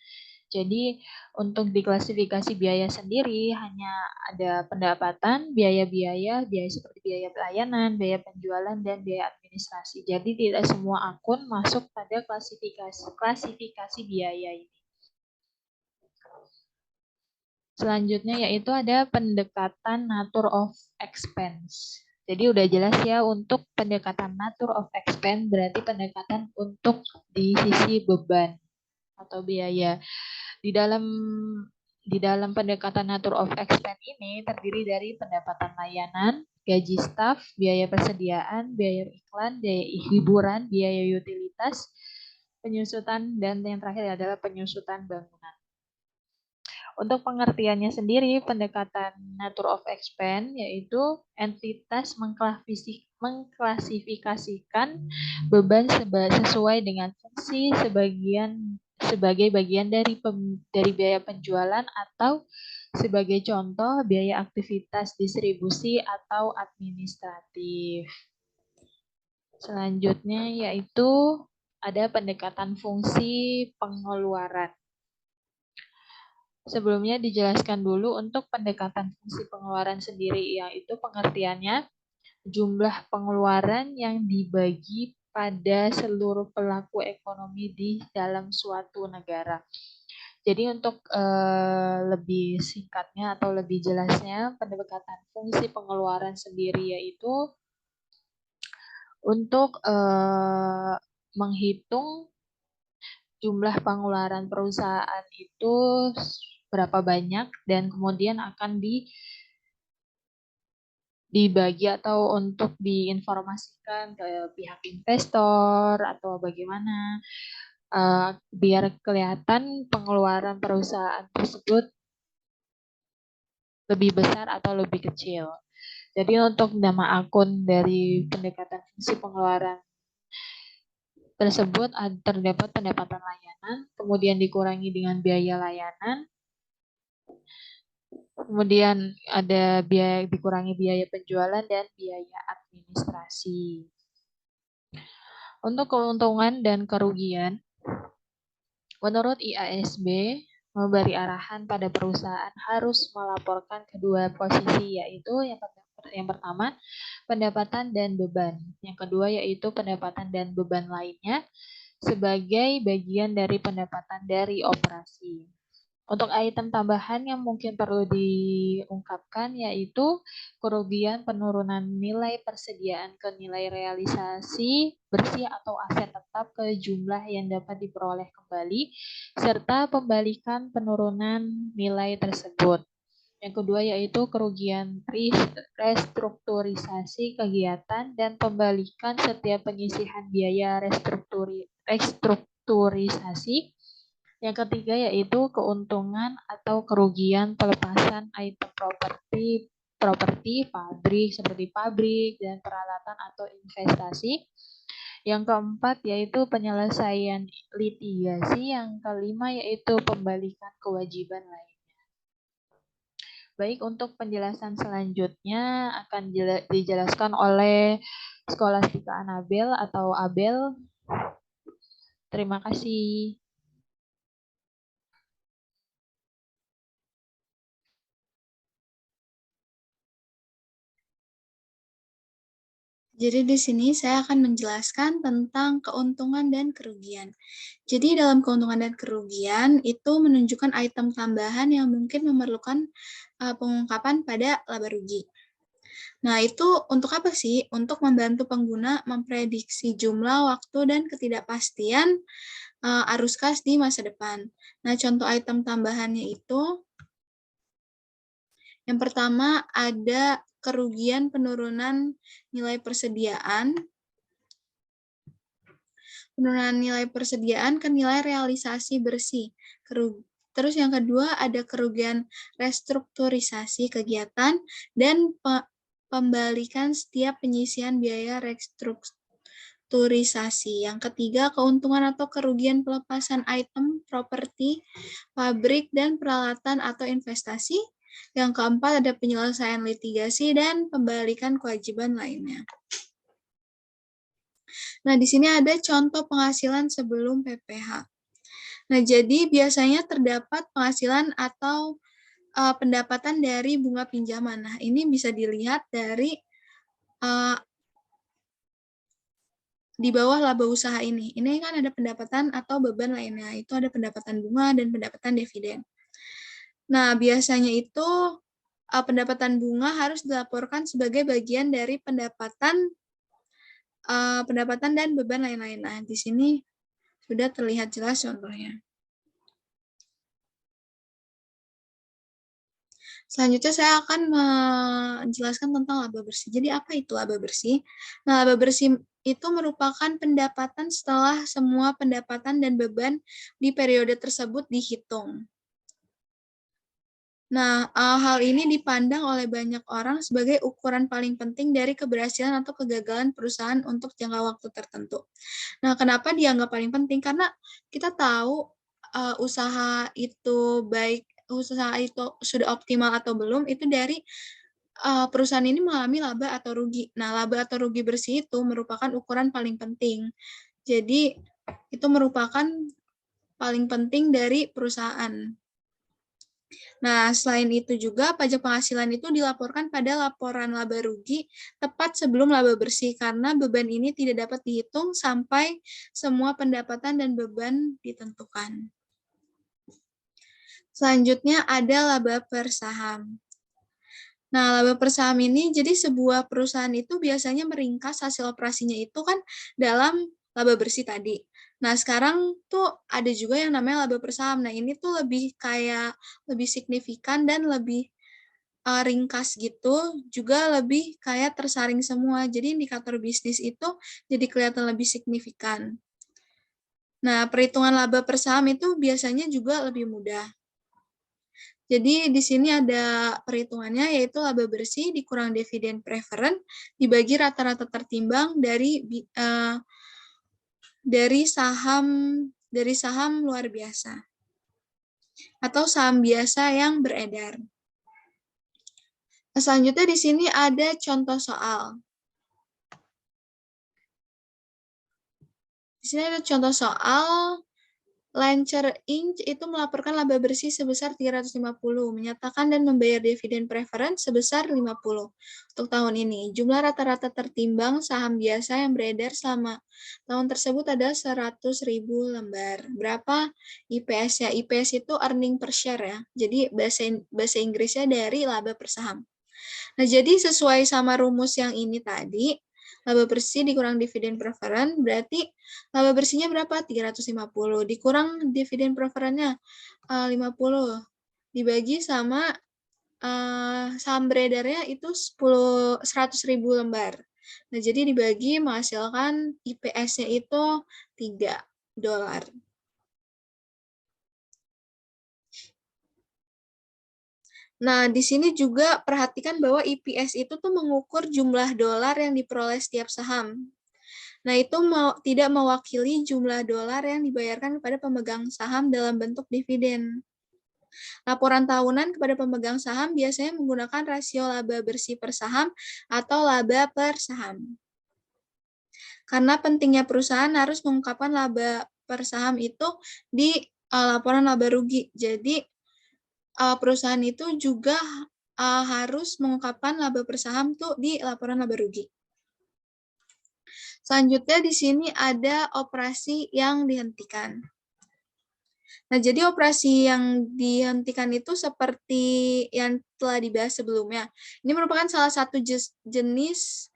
Jadi untuk diklasifikasi biaya sendiri hanya ada pendapatan, biaya seperti biaya pelayanan, biaya penjualan, dan biaya administrasi. Jadi tidak semua akun masuk pada klasifikasi biaya ini. Selanjutnya yaitu ada pendekatan nature of expense. Jadi udah jelas ya untuk pendekatan nature of expense berarti pendekatan untuk di sisi beban atau biaya. Di dalam pendekatan nature of expense ini terdiri dari pendapatan layanan, gaji staf, biaya persediaan, biaya iklan, biaya hiburan, biaya utilitas, penyusutan, dan yang terakhir adalah penyusutan bangunan. Untuk pengertiannya sendiri, pendekatan nature of expense yaitu entitas mengklasifikasikan beban sesuai dengan fungsi sebagai bagian dari biaya penjualan atau sebagai contoh biaya aktivitas distribusi atau administratif. Selanjutnya yaitu ada pendekatan fungsi pengeluaran. Sebelumnya dijelaskan dulu untuk pendekatan fungsi pengeluaran sendiri, yaitu pengertiannya jumlah pengeluaran yang dibagi pada seluruh pelaku ekonomi di dalam suatu negara. Jadi untuk lebih singkatnya atau lebih jelasnya, pendekatan fungsi pengeluaran sendiri yaitu untuk menghitung jumlah pengeluaran perusahaan itu berapa banyak dan kemudian akan dibagi atau untuk diinformasikan ke pihak investor atau bagaimana biar kelihatan pengeluaran perusahaan tersebut lebih besar atau lebih kecil. Jadi untuk nama akun dari pendekatan fungsi pengeluaran tersebut terdapat pendapatan layanan, kemudian dikurangi dengan biaya layanan, kemudian ada biaya dikurangi biaya penjualan dan biaya administrasi. Untuk keuntungan dan kerugian, menurut IASB memberi arahan pada perusahaan harus melaporkan kedua posisi, yaitu yang pertama pendapatan dan beban, yang kedua yaitu pendapatan dan beban lainnya sebagai bagian dari pendapatan dari operasi. Untuk item tambahan yang mungkin perlu diungkapkan yaitu kerugian penurunan nilai persediaan ke nilai realisasi bersih atau aset tetap ke jumlah yang dapat diperoleh kembali, serta pembalikan penurunan nilai tersebut. Yang kedua yaitu kerugian restrukturisasi kegiatan dan pembalikan setiap penyisihan biaya restrukturisasi. Yang ketiga yaitu keuntungan atau kerugian pelepasan item properti pabrik seperti pabrik dan peralatan atau investasi. Yang keempat yaitu penyelesaian litigasi. Yang kelima yaitu pembalikan kewajiban lainnya. Baik, untuk penjelasan selanjutnya akan dijelaskan oleh Scholastica Anabel atau Abel. Terima kasih. Jadi di sini saya akan menjelaskan tentang keuntungan dan kerugian. Jadi dalam keuntungan dan kerugian itu menunjukkan item tambahan yang mungkin memerlukan pengungkapan pada laba rugi. Nah, itu untuk apa sih? Untuk membantu pengguna memprediksi jumlah, waktu, dan ketidakpastian arus kas di masa depan. Nah, contoh item tambahannya itu yang pertama ada kerugian penurunan nilai persediaan. Penurunan nilai persediaan ke nilai realisasi bersih. Terus yang kedua ada kerugian restrukturisasi kegiatan dan pembalikan setiap penyisian biaya restrukturisasi. Yang ketiga keuntungan atau kerugian pelepasan item properti, pabrik, dan peralatan atau investasi. Yang keempat ada penyelesaian litigasi dan pembalikan kewajiban lainnya. Nah, di sini ada contoh penghasilan sebelum PPh. Nah, jadi biasanya terdapat penghasilan atau pendapatan dari bunga pinjaman. Nah, ini bisa dilihat dari di bawah laba usaha ini. Ini kan ada pendapatan atau beban lainnya. Itu ada pendapatan bunga dan pendapatan dividen. Nah, biasanya itu pendapatan bunga harus dilaporkan sebagai bagian dari pendapatan dan beban lain-lain. Nah, di sini sudah terlihat jelas contohnya. Selanjutnya saya akan menjelaskan tentang laba bersih. Jadi apa itu laba bersih? Nah, laba bersih itu merupakan pendapatan setelah semua pendapatan dan beban di periode tersebut dihitung. Nah, hal ini dipandang oleh banyak orang sebagai ukuran paling penting dari keberhasilan atau kegagalan perusahaan untuk jangka waktu tertentu. Nah, kenapa dianggap paling penting? Karena kita tahu usaha itu sudah optimal atau belum itu dari perusahaan ini mengalami laba atau rugi. Nah, laba atau rugi bersih itu merupakan ukuran paling penting. Jadi, itu merupakan paling penting dari perusahaan. Nah, selain itu juga pajak penghasilan itu dilaporkan pada laporan laba rugi tepat sebelum laba bersih karena beban ini tidak dapat dihitung sampai semua pendapatan dan beban ditentukan. Selanjutnya ada laba per saham. Nah, laba per saham ini jadi sebuah perusahaan itu biasanya meringkas hasil operasinya itu kan dalam laba bersih tadi. Nah, sekarang tuh ada juga yang namanya laba per saham. Nah, ini tuh lebih kayak lebih signifikan dan lebih ringkas gitu, juga lebih kayak tersaring semua. Jadi indikator bisnis itu jadi kelihatan lebih signifikan. Nah, perhitungan laba per saham itu biasanya juga lebih mudah. Jadi di sini ada perhitungannya yaitu laba bersih dikurang dividen preferen dibagi rata-rata tertimbang dari saham luar biasa atau saham biasa yang beredar. Selanjutnya di sini ada contoh soal. Di sini ada contoh soal. Lancer Inc. itu melaporkan laba bersih sebesar 350, menyatakan dan membayar dividen preferen sebesar 50 untuk tahun ini. Jumlah rata-rata tertimbang saham biasa yang beredar selama tahun tersebut ada 100.000 lembar. Berapa IPS-nya? IPS itu earning per share ya. Jadi bahasa Inggrisnya dari laba per saham. Nah, jadi sesuai sama rumus yang ini tadi, laba bersih dikurang dividen preferen, berarti laba bersihnya berapa? 350. Dikurang dividen preferennya 50. Dibagi sama saham beredarnya itu 100.000 lembar. Nah, jadi dibagi menghasilkan IPS-nya itu $3. Nah, di sini juga perhatikan bahwa EPS itu tuh mengukur jumlah dolar yang diperoleh setiap saham. Nah, itu tidak mewakili jumlah dolar yang dibayarkan kepada pemegang saham dalam bentuk dividen. Laporan tahunan kepada pemegang saham biasanya menggunakan rasio laba bersih per saham atau laba per saham. Karena pentingnya perusahaan harus mengungkapkan laba per saham itu di laporan laba rugi. Jadi, perusahaan itu juga harus mengungkapkan laba per saham tuh di laporan laba rugi. Selanjutnya di sini ada operasi yang dihentikan. Nah, jadi operasi yang dihentikan itu seperti yang telah dibahas sebelumnya. Ini merupakan salah satu jenis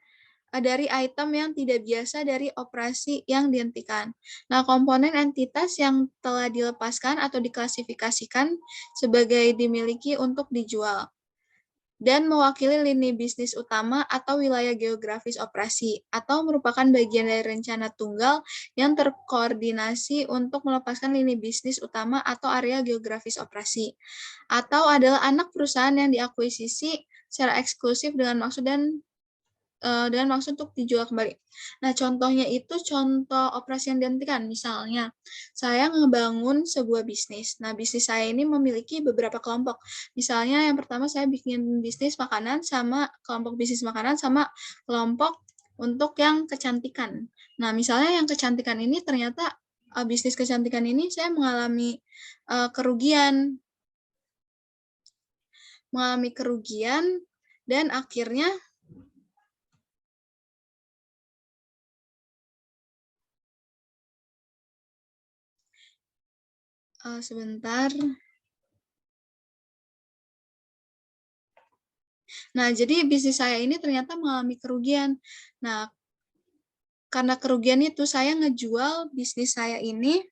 dari item yang tidak biasa dari operasi yang dihentikan. Nah, komponen entitas yang telah dilepaskan atau diklasifikasikan sebagai dimiliki untuk dijual dan mewakili lini bisnis utama atau wilayah geografis operasi, atau merupakan bagian dari rencana tunggal yang terkoordinasi untuk melepaskan lini bisnis utama atau area geografis operasi, atau adalah anak perusahaan yang diakuisisi secara eksklusif dengan maksud untuk dijual kembali. Nah, contohnya itu contoh operasi yang dihentikan. Misalnya, saya ngebangun sebuah bisnis. Nah, bisnis saya ini memiliki beberapa kelompok. Misalnya, yang pertama saya bikin bisnis makanan sama kelompok bisnis makanan sama kelompok untuk yang kecantikan. Nah, misalnya yang kecantikan ini ternyata bisnis kecantikan ini saya mengalami kerugian dan akhirnya sebentar. Nah, jadi bisnis saya ini ternyata mengalami kerugian. Nah, karena kerugian itu saya ngejual bisnis saya ini.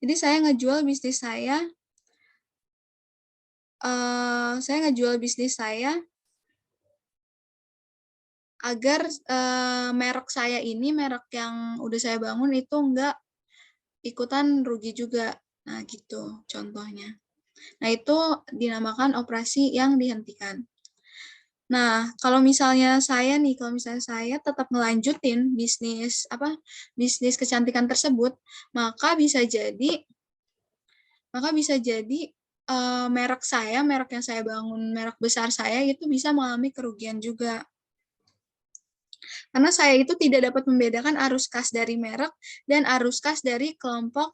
Jadi saya ngejual bisnis saya agar merek saya ini, merek yang udah saya bangun itu enggak ikutan rugi juga. Nah, gitu contohnya. Nah, itu dinamakan operasi yang dihentikan. Nah, kalau misalnya saya tetap ngelanjutin bisnis kecantikan tersebut, maka bisa jadi merek yang saya bangun, merek besar saya itu bisa mengalami kerugian juga. Karena saya itu tidak dapat membedakan arus kas dari merek dan arus kas dari kelompok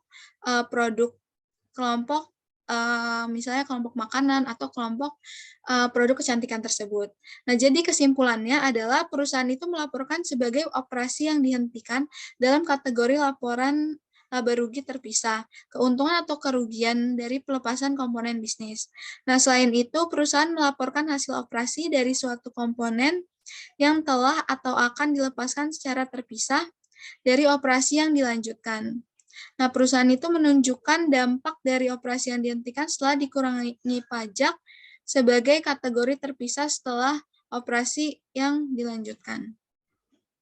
misalnya kelompok makanan atau kelompok produk kecantikan tersebut. Nah, jadi kesimpulannya adalah perusahaan itu melaporkan sebagai operasi yang dihentikan dalam kategori laporan laba rugi terpisah, keuntungan atau kerugian dari pelepasan komponen bisnis. Nah, selain itu, perusahaan melaporkan hasil operasi dari suatu komponen yang telah atau akan dilepaskan secara terpisah dari operasi yang dilanjutkan. Nah, perusahaan itu menunjukkan dampak dari operasi yang dihentikan setelah dikurangi pajak sebagai kategori terpisah setelah operasi yang dilanjutkan.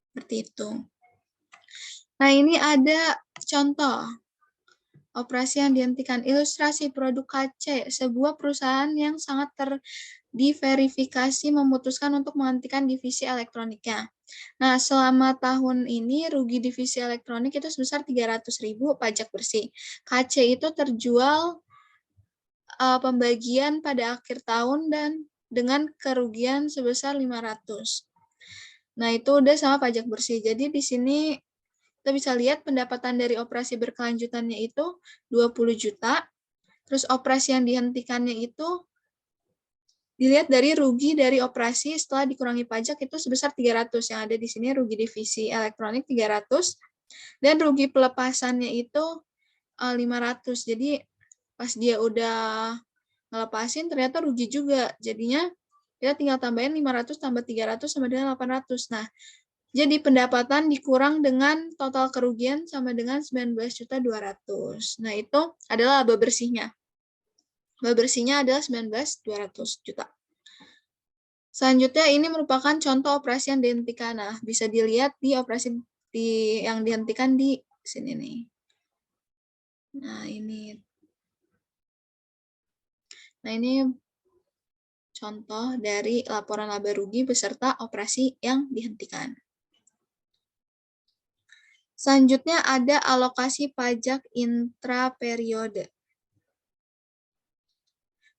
Seperti itu. Nah, ini ada contoh operasi yang dihentikan. Ilustrasi produk KC, sebuah perusahaan yang sangat diverifikasi memutuskan untuk menghentikan divisi elektroniknya. Nah, selama tahun ini rugi divisi elektronik itu sebesar 300.000 pajak bersih. KC itu terjual pembagian pada akhir tahun dan dengan kerugian sebesar 500. Nah, itu udah sama pajak bersih. Jadi di sini kita bisa lihat pendapatan dari operasi berkelanjutannya itu 20 juta. Terus operasi yang dihentikannya itu dilihat dari rugi dari operasi setelah dikurangi pajak itu sebesar 300. Yang ada di sini rugi divisi elektronik 300 dan rugi pelepasannya itu 500. Jadi pas dia udah ngelepasin ternyata rugi juga. Jadinya kita tinggal tambahin 500 tambah 300 sama dengan 800. Nah, jadi pendapatan dikurang dengan total kerugian sama dengan 19.200.000. Nah, itu adalah laba bersihnya. Laba bersihnya adalah 19.200 juta. Selanjutnya ini merupakan contoh operasi yang dihentikan. Nah, bisa dilihat di operasi yang dihentikan di sini nih. Nah, ini contoh dari laporan laba rugi beserta operasi yang dihentikan. Selanjutnya ada alokasi pajak intraperiode.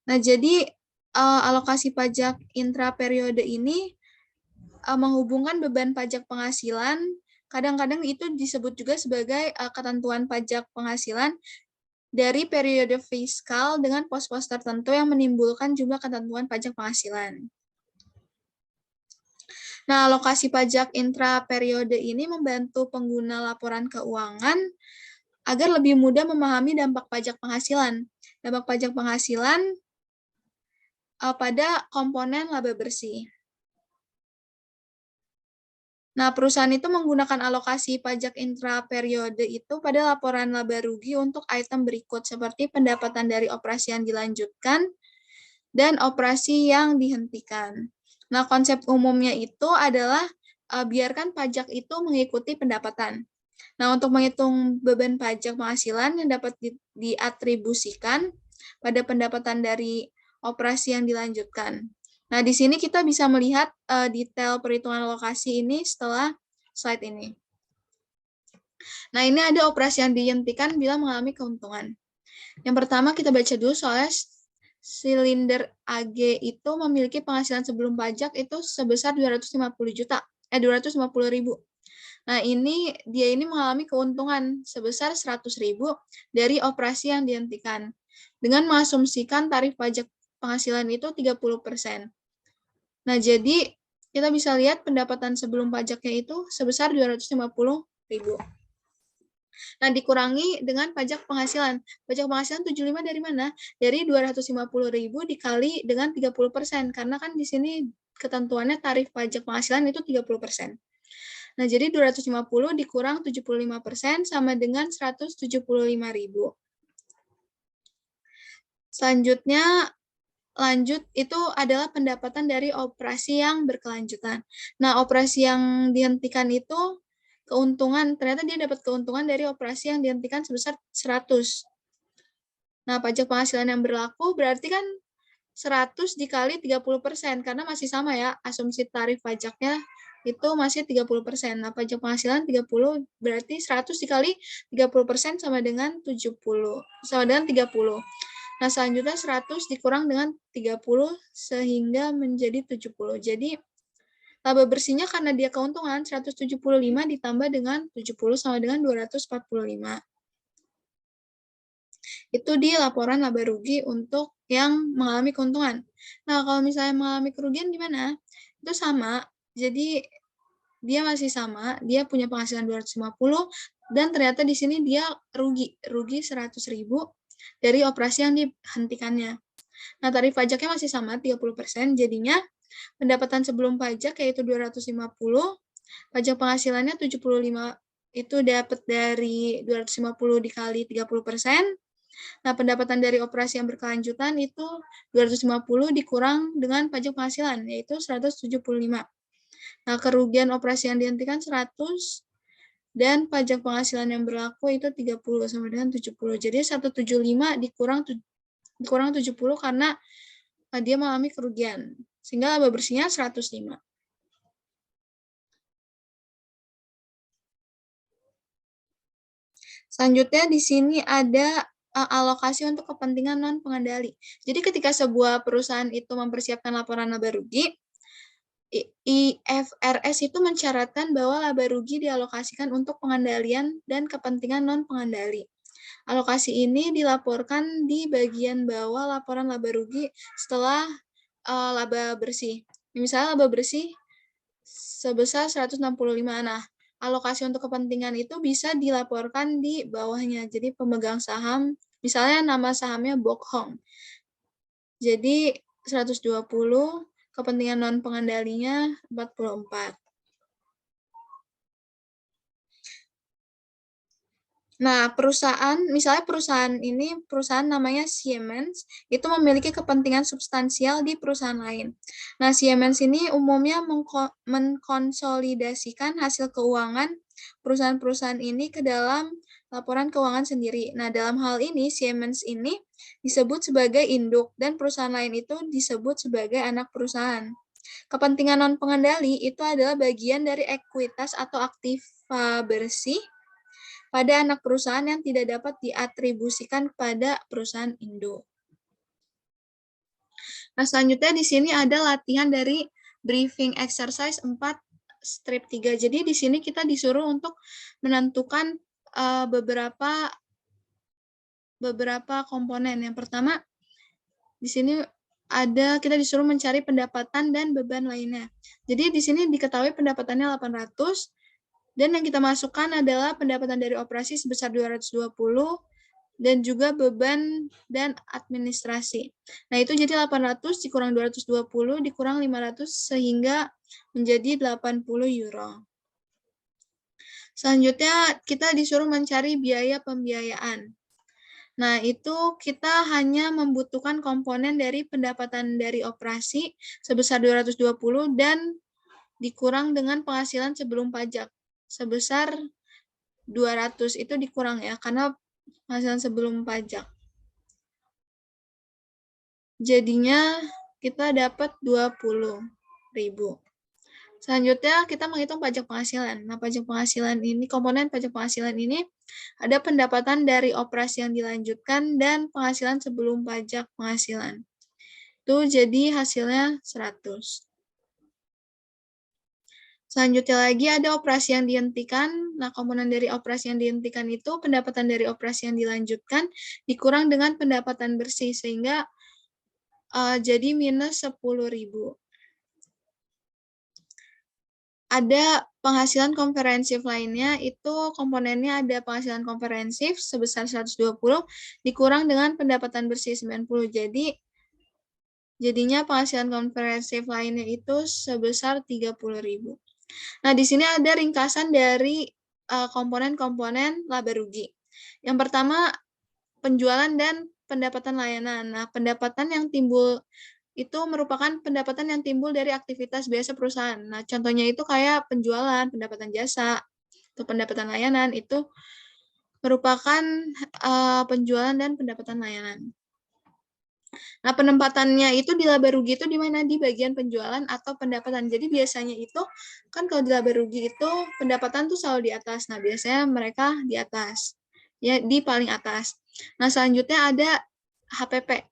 Nah, jadi alokasi pajak intraperiode ini menghubungkan beban pajak penghasilan. Kadang-kadang itu disebut juga sebagai ketentuan pajak penghasilan dari periode fiskal dengan pos-pos tertentu yang menimbulkan jumlah ketentuan pajak penghasilan. Nah, alokasi pajak intraperiode ini membantu pengguna laporan keuangan agar lebih mudah memahami dampak pajak penghasilan. Dampak pajak penghasilan pada komponen laba bersih. Nah, perusahaan itu menggunakan alokasi pajak intraperiode itu pada laporan laba rugi untuk item berikut, seperti pendapatan dari operasi yang dilanjutkan dan operasi yang dihentikan. Nah, konsep umumnya itu adalah biarkan pajak itu mengikuti pendapatan. Nah, untuk menghitung beban pajak penghasilan yang dapat diatribusikan pada pendapatan dari operasi yang dilanjutkan. Nah, di sini kita bisa melihat detail perhitungan alokasi ini setelah slide ini. Nah, ini ada operasi yang dihentikan bila mengalami keuntungan. Yang pertama kita baca dulu soalnya silinder AG itu memiliki penghasilan sebelum pajak itu sebesar 250.000. Nah, dia ini mengalami keuntungan sebesar 100.000 dari operasi yang dihentikan dengan mengasumsikan tarif pajak penghasilan itu 30%. Nah, jadi kita bisa lihat pendapatan sebelum pajaknya itu sebesar 250.000. Nah, dikurangi dengan pajak penghasilan. Pajak penghasilan 75 dari mana? Dari 250.000 dikali dengan 30%. Karena kan di sini ketentuannya tarif pajak penghasilan itu 30%. Nah, jadi 250 dikurang 75% sama dengan 175.000. Selanjutnya, lanjut itu adalah pendapatan dari operasi yang berkelanjutan. Nah, operasi yang dihentikan itu keuntungan, ternyata dia dapat keuntungan dari operasi yang dihentikan sebesar 100. Nah, pajak penghasilan yang berlaku berarti kan 100 dikali 30%, karena masih sama ya, asumsi tarif pajaknya itu masih 30%. Nah, pajak penghasilan 30, berarti 100 dikali 30% sama dengan 70, sama dengan 30. Nah, selanjutnya 100 dikurang dengan 30 sehingga menjadi 70. Jadi, laba bersihnya karena dia keuntungan 175 ditambah dengan 70 sama dengan 245. Itu di laporan laba rugi untuk yang mengalami keuntungan. Nah, kalau misalnya mengalami kerugian gimana? Itu sama. Jadi dia masih sama, dia punya penghasilan 250 dan ternyata di sini dia rugi 100.000 dari operasi yang dihentikannya. Nah, tarif pajaknya masih sama 30%, jadinya pendapatan sebelum pajak yaitu 250, pajak penghasilannya 75 itu dapat dari 250 dikali 30%. Nah, pendapatan dari operasi yang berkelanjutan itu 250 dikurang dengan pajak penghasilan, yaitu 175. Nah, kerugian operasi yang dihentikan 100, dan pajak penghasilan yang berlaku itu 30 sama dengan 70. Jadi 175 dikurang 70 karena dia mengalami kerugian. Sehingga laba bersihnya 105. Selanjutnya di sini ada alokasi untuk kepentingan non-pengendali. Jadi ketika sebuah perusahaan itu mempersiapkan laporan laba rugi, IFRS itu mensyaratkan bahwa laba rugi dialokasikan untuk pengendalian dan kepentingan non-pengendali. Alokasi ini dilaporkan di bagian bawah laporan laba rugi setelah laba bersih. Misalnya laba bersih sebesar 165. Nah, alokasi untuk kepentingan itu bisa dilaporkan di bawahnya. Jadi pemegang saham, misalnya nama sahamnya Bokhong. Jadi 120, kepentingan non pengendalinya 44. Nah, misalnya perusahaan ini, perusahaan namanya Siemens, itu memiliki kepentingan substansial di perusahaan lain. Nah, Siemens ini umumnya mengkonsolidasikan hasil keuangan perusahaan-perusahaan ini ke dalam laporan keuangan sendiri. Nah, dalam hal ini, Siemens ini disebut sebagai induk, dan perusahaan lain itu disebut sebagai anak perusahaan. Kepentingan non-pengendali itu adalah bagian dari ekuitas atau aktiva bersih pada anak perusahaan yang tidak dapat diatribusikan kepada perusahaan induk. Nah, selanjutnya di sini ada latihan dari briefing exercise 4 strip 3. Jadi di sini kita disuruh untuk menentukan beberapa komponen. Yang pertama, di sini kita disuruh mencari pendapatan dan beban lainnya. Jadi di sini diketahui pendapatannya 800, dan yang kita masukkan adalah pendapatan dari operasi sebesar 220, dan juga beban dan administrasi. Nah, itu jadi 800 dikurang 220 dikurang 500 sehingga menjadi 80 euro. Selanjutnya kita disuruh mencari biaya pembiayaan. Nah, itu kita hanya membutuhkan komponen dari pendapatan dari operasi sebesar 220 dan dikurang dengan penghasilan sebelum pajak sebesar 200, itu dikurang ya, karena penghasilan sebelum pajak. Jadinya kita dapat 20.000. Selanjutnya kita menghitung pajak penghasilan. Nah, pajak penghasilan ini, komponen pajak penghasilan ini ada pendapatan dari operasi yang dilanjutkan dan penghasilan sebelum pajak penghasilan. Itu jadi hasilnya 100. Selanjutnya lagi ada operasi yang dihentikan. Nah, komponen dari operasi yang dihentikan itu pendapatan dari operasi yang dilanjutkan dikurang dengan pendapatan bersih, sehingga jadi minus 10.000. Ada penghasilan komprehensif lainnya, itu komponennya ada penghasilan komprehensif sebesar 120 dikurang dengan pendapatan bersih 90. Jadinya penghasilan komprehensif lainnya itu sebesar 30.000. Nah, di sini ada ringkasan dari komponen-komponen laba rugi. Yang pertama, penjualan dan pendapatan layanan. Nah, pendapatan yang timbul itu merupakan pendapatan yang timbul dari aktivitas biasa perusahaan. Nah, contohnya itu kayak penjualan, pendapatan jasa, atau pendapatan layanan, itu merupakan penjualan dan pendapatan layanan. Nah, penempatannya itu di laba rugi itu di mana? Di bagian penjualan atau pendapatan. Jadi biasanya itu, kan kalau di laba rugi itu pendapatan tuh selalu di atas. Nah, biasanya mereka di atas. Ya, di paling atas. Nah, selanjutnya ada HPP.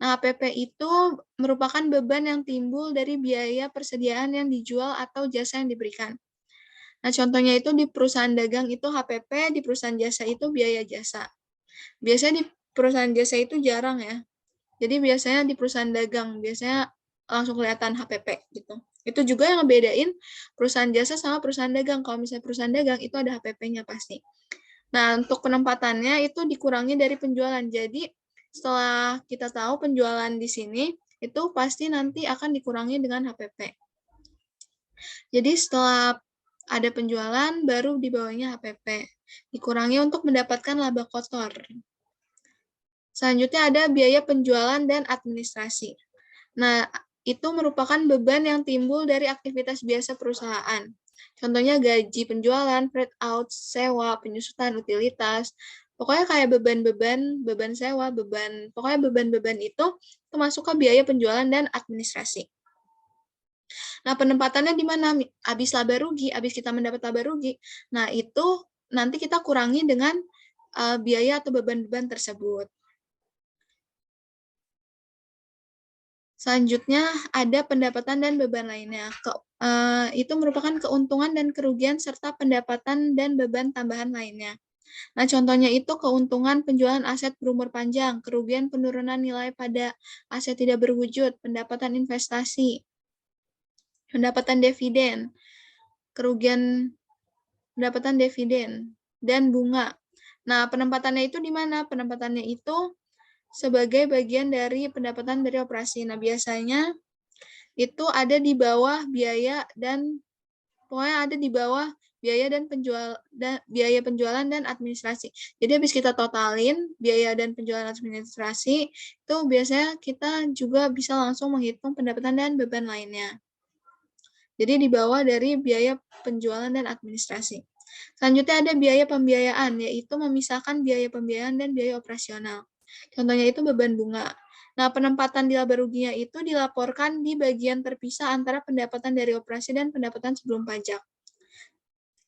Nah, HPP itu merupakan beban yang timbul dari biaya persediaan yang dijual atau jasa yang diberikan. Nah, contohnya itu di perusahaan dagang itu HPP, di perusahaan jasa itu biaya jasa. Biasanya di perusahaan jasa itu jarang ya. Jadi biasanya di perusahaan dagang, biasanya langsung kelihatan HPP gitu. Itu juga yang ngebedain perusahaan jasa sama perusahaan dagang. Kalau misalnya perusahaan dagang itu ada HPP-nya pasti. Nah, untuk penempatannya itu dikurangi dari penjualan. Jadi setelah kita tahu penjualan di sini, itu pasti nanti akan dikurangi dengan HPP. Jadi setelah ada penjualan, baru di bawahnya HPP. Dikurangi untuk mendapatkan laba kotor. Selanjutnya ada biaya penjualan dan administrasi. Nah, itu merupakan beban yang timbul dari aktivitas biasa perusahaan. Contohnya gaji penjualan, freight out, sewa, penyusutan, utilitas. Pokoknya kayak beban sewa, pokoknya beban-beban itu termasuk ke biaya penjualan dan administrasi. Nah, penempatannya di mana? Habis laba rugi, habis kita mendapat laba rugi. Nah, itu nanti kita kurangi dengan biaya atau beban-beban tersebut. Selanjutnya ada pendapatan dan beban lainnya. Itu merupakan keuntungan dan kerugian serta pendapatan dan beban tambahan lainnya. Nah, contohnya itu keuntungan penjualan aset berumur panjang, kerugian penurunan nilai pada aset tidak berwujud, pendapatan investasi, pendapatan dividen, kerugian pendapatan dividen, dan bunga. Nah, penempatannya itu di mana? Penempatannya itu sebagai bagian dari pendapatan dari operasi. Nah, biasanya itu ada di bawah biaya dan pokoknya ada di bawah biaya dan biaya penjualan dan administrasi. Jadi habis kita totalin biaya dan penjualan administrasi, itu biasanya kita juga bisa langsung menghitung pendapatan dan beban lainnya. Jadi di bawah dari biaya penjualan dan administrasi. Selanjutnya ada biaya pembiayaan, yaitu memisahkan biaya pembiayaan dan biaya operasional. Contohnya itu beban bunga. Nah, penempatan di laba ruginya itu dilaporkan di bagian terpisah antara pendapatan dari operasi dan pendapatan sebelum pajak.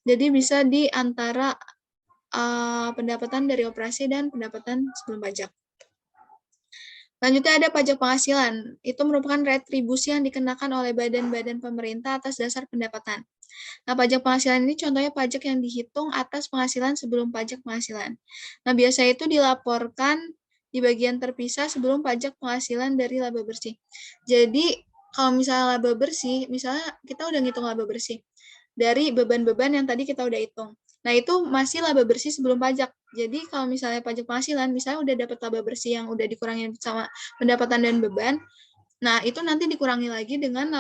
Jadi bisa di antara pendapatan dari operasi dan pendapatan sebelum pajak. Selanjutnya ada pajak penghasilan. Itu merupakan retribusi yang dikenakan oleh badan-badan pemerintah atas dasar pendapatan. Nah, pajak penghasilan ini contohnya pajak yang dihitung atas penghasilan sebelum pajak penghasilan. Nah, biasa itu dilaporkan di bagian terpisah sebelum pajak penghasilan dari laba bersih. Jadi, kalau misalnya laba bersih, misalnya kita udah ngitung laba bersih dari beban-beban yang tadi kita udah hitung. Nah, itu masih laba bersih sebelum pajak. Jadi, kalau misalnya pajak penghasilan, misalnya udah dapat laba bersih yang udah dikurangi sama pendapatan dan beban, nah itu nanti dikurangi lagi dengan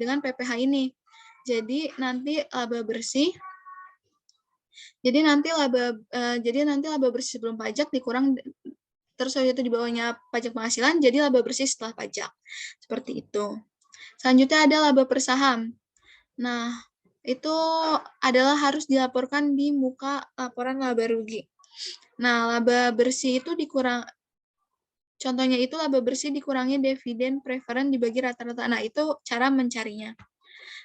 PPh ini. Jadi nanti laba bersih. Jadi nanti laba bersih sebelum pajak dikurang terus itu di bawahnya pajak penghasilan, jadi laba bersih setelah pajak. Seperti itu. Selanjutnya ada laba per saham. Nah, itu adalah harus dilaporkan di muka laporan laba rugi. Nah, laba bersih itu contohnya itu laba bersih dikurangi dividen preferen dibagi rata-rata. Nah, itu cara mencarinya.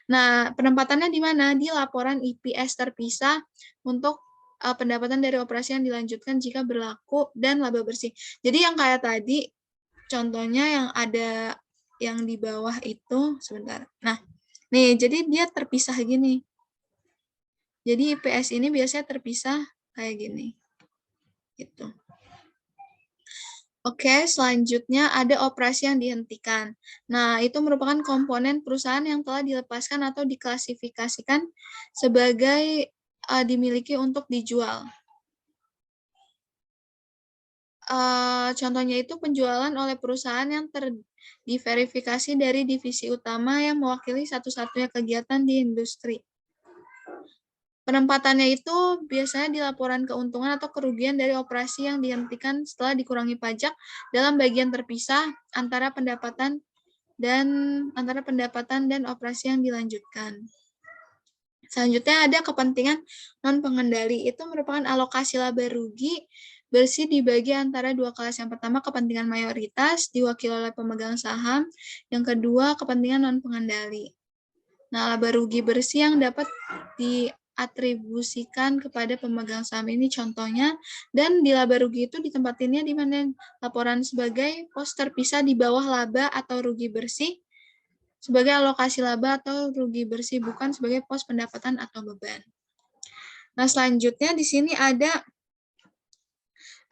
Nah, penempatannya di mana? Di laporan IPS terpisah untuk pendapatan dari operasi yang dilanjutkan jika berlaku dan laba bersih. Jadi yang kayak tadi, contohnya yang ada yang di bawah itu, sebentar. Nah, nih, jadi dia terpisah gini. Jadi IPS ini biasanya terpisah kayak gini. Gitu. Oke, selanjutnya ada operasi yang dihentikan. Nah, itu merupakan komponen perusahaan yang telah dilepaskan atau diklasifikasikan sebagai dimiliki untuk dijual. Contohnya itu penjualan oleh perusahaan yang diverifikasi dari divisi utama yang mewakili satu-satunya kegiatan di industri. Penempatannya itu biasanya di laporan keuntungan atau kerugian dari operasi yang dihentikan setelah dikurangi pajak dalam bagian terpisah antara pendapatan dan operasi yang dilanjutkan. Selanjutnya ada kepentingan non-pengendali. Itu merupakan alokasi laba rugi bersih dibagi antara dua kelas. Yang pertama kepentingan mayoritas diwakili oleh pemegang saham. Yang kedua kepentingan non-pengendali. Nah, laba rugi bersih yang dapat diatribusikan kepada pemegang saham ini contohnya, dan di laba rugi itu ditempatinnya di mana laporan sebagai pos terpisah di bawah laba atau rugi bersih sebagai alokasi laba atau rugi bersih, bukan sebagai pos pendapatan atau beban. Nah, selanjutnya di sini ada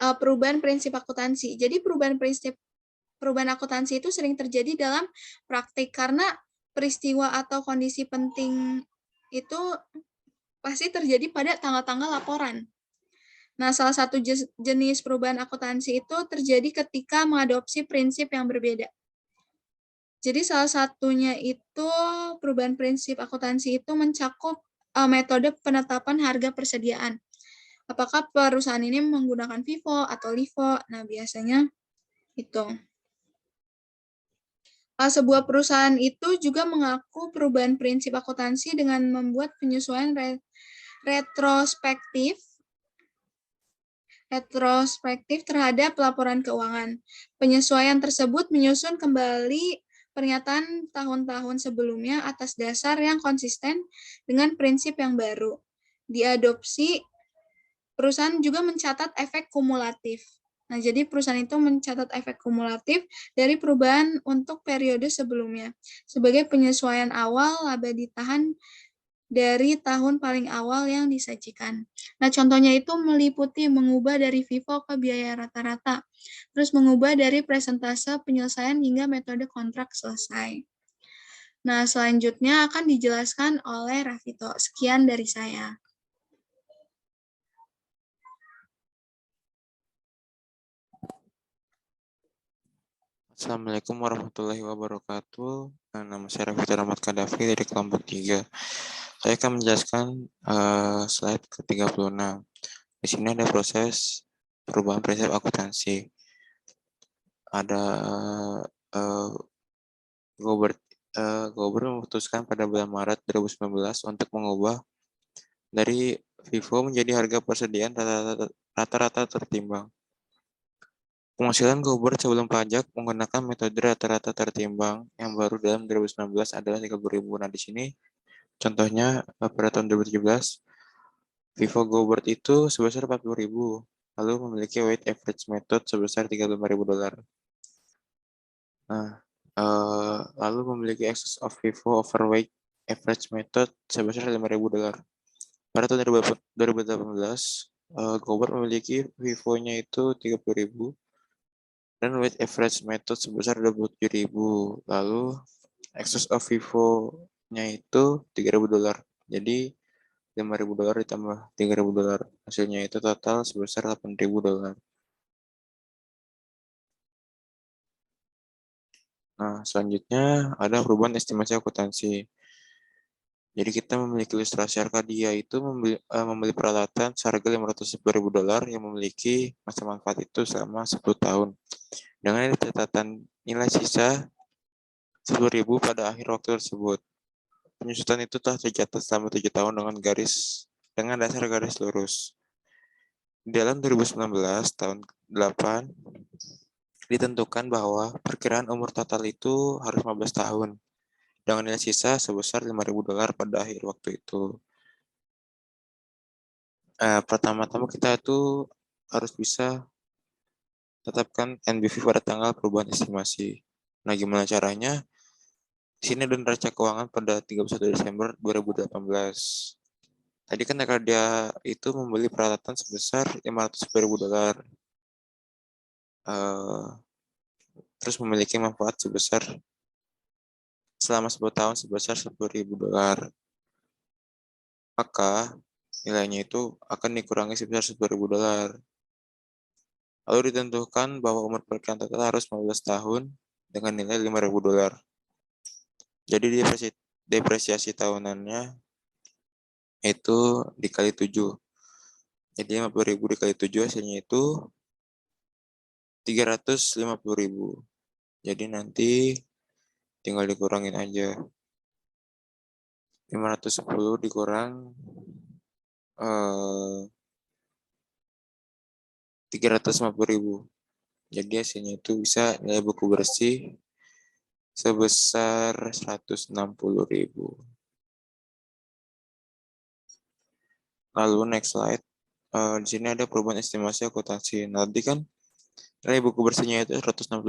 perubahan prinsip akuntansi. Jadi perubahan akuntansi itu sering terjadi dalam praktik karena peristiwa atau kondisi penting itu pasti terjadi pada tanggal-tanggal laporan. Nah, salah satu jenis perubahan akuntansi itu terjadi ketika mengadopsi prinsip yang berbeda. Jadi salah satunya itu perubahan prinsip akuntansi itu mencakup metode penetapan harga persediaan. Apakah perusahaan ini menggunakan FIFO atau LIFO? Nah, biasanya itu. Sebuah perusahaan itu juga mengaku perubahan prinsip akuntansi dengan membuat penyesuaian retrospektif terhadap laporan keuangan. Penyesuaian tersebut menyusun kembali pernyataan tahun-tahun sebelumnya atas dasar yang konsisten dengan prinsip yang baru. Diadopsi, perusahaan juga mencatat efek kumulatif. Nah, jadi perusahaan itu mencatat efek kumulatif dari perubahan untuk periode sebelumnya. Sebagai penyesuaian awal, laba ditahan dari tahun paling awal yang disajikan. Nah, contohnya itu meliputi mengubah dari FIFO ke biaya rata-rata, terus mengubah dari presentase penyelesaian hingga metode kontrak selesai. Nah, selanjutnya akan dijelaskan oleh Rafito. Sekian dari saya. Assalamualaikum warahmatullahi wabarakatuh. Nama saya Raffi Rahmat Kadafi dari kelompok 3. Saya akan menjelaskan slide ke-36. Di sini ada proses perubahan prinsip akuntansi. Ada Gobert memutuskan pada bulan Maret 2019 untuk mengubah dari FIFO menjadi harga persediaan rata-rata tertimbang. Penghasilan Gobert sebelum pajak menggunakan metode rata-rata tertimbang yang baru dalam 2019 adalah 30.000. Nah, di sini contohnya pada tahun 2017, FIFO Gobert itu sebesar 40.000, lalu memiliki weight average method sebesar $35.000. Nah, lalu memiliki excess of FIFO over weight average method sebesar $5.000. Pada tahun 2018, Gobert memiliki FIFO-nya itu 30.000 dan weight average method sebesar 27.000. Lalu excess of FIFO-nya itu $3.000. Jadi $5.000 ditambah $3.000. Hasilnya itu total sebesar $8.000. Nah, selanjutnya ada perubahan estimasi akuntansi. Jadi kita memiliki ilustrasi Arcadia itu membeli peralatan seharga $510.000 yang memiliki masa manfaat itu selama 10 tahun. Dengan catatan nilai sisa 10.000 pada akhir waktu tersebut. Penyusutan itu telah tercatat selama 7 tahun dengan dasar garis lurus. Di dalam 2019 tahun 8 ditentukan bahwa perkiraan umur total itu harus 15 tahun dengan nilai sisa sebesar $5.000 pada akhir waktu itu. Pertama-tama kita itu harus bisa tetapkan NBV pada tanggal perubahan estimasi. Nah, gimana caranya? Di sini ada neraca keuangan pada 31 Desember 2018. Tadi kan dia itu membeli peralatan sebesar $510.000. Terus memiliki manfaat sebesar selama 10 tahun sebesar $10.000. Maka nilainya itu akan dikurangi sebesar $10.000. Lalu ditentukan bahwa umur perkiraan total harus 15 tahun dengan nilai $5.000. Jadi depresiasi tahunannya itu dikali 7. Jadi 50.000 dikali 7 hasilnya itu 350.000. Jadi nanti tinggal dikurangin aja. 510 dikurang 350.000. Jadi hasilnya itu bisa nilai buku bersih sebesar 160.000. Lalu next slide. Di sini ada perubahan estimasi akuntansi. Nanti kan nilai buku bersihnya itu 160.000.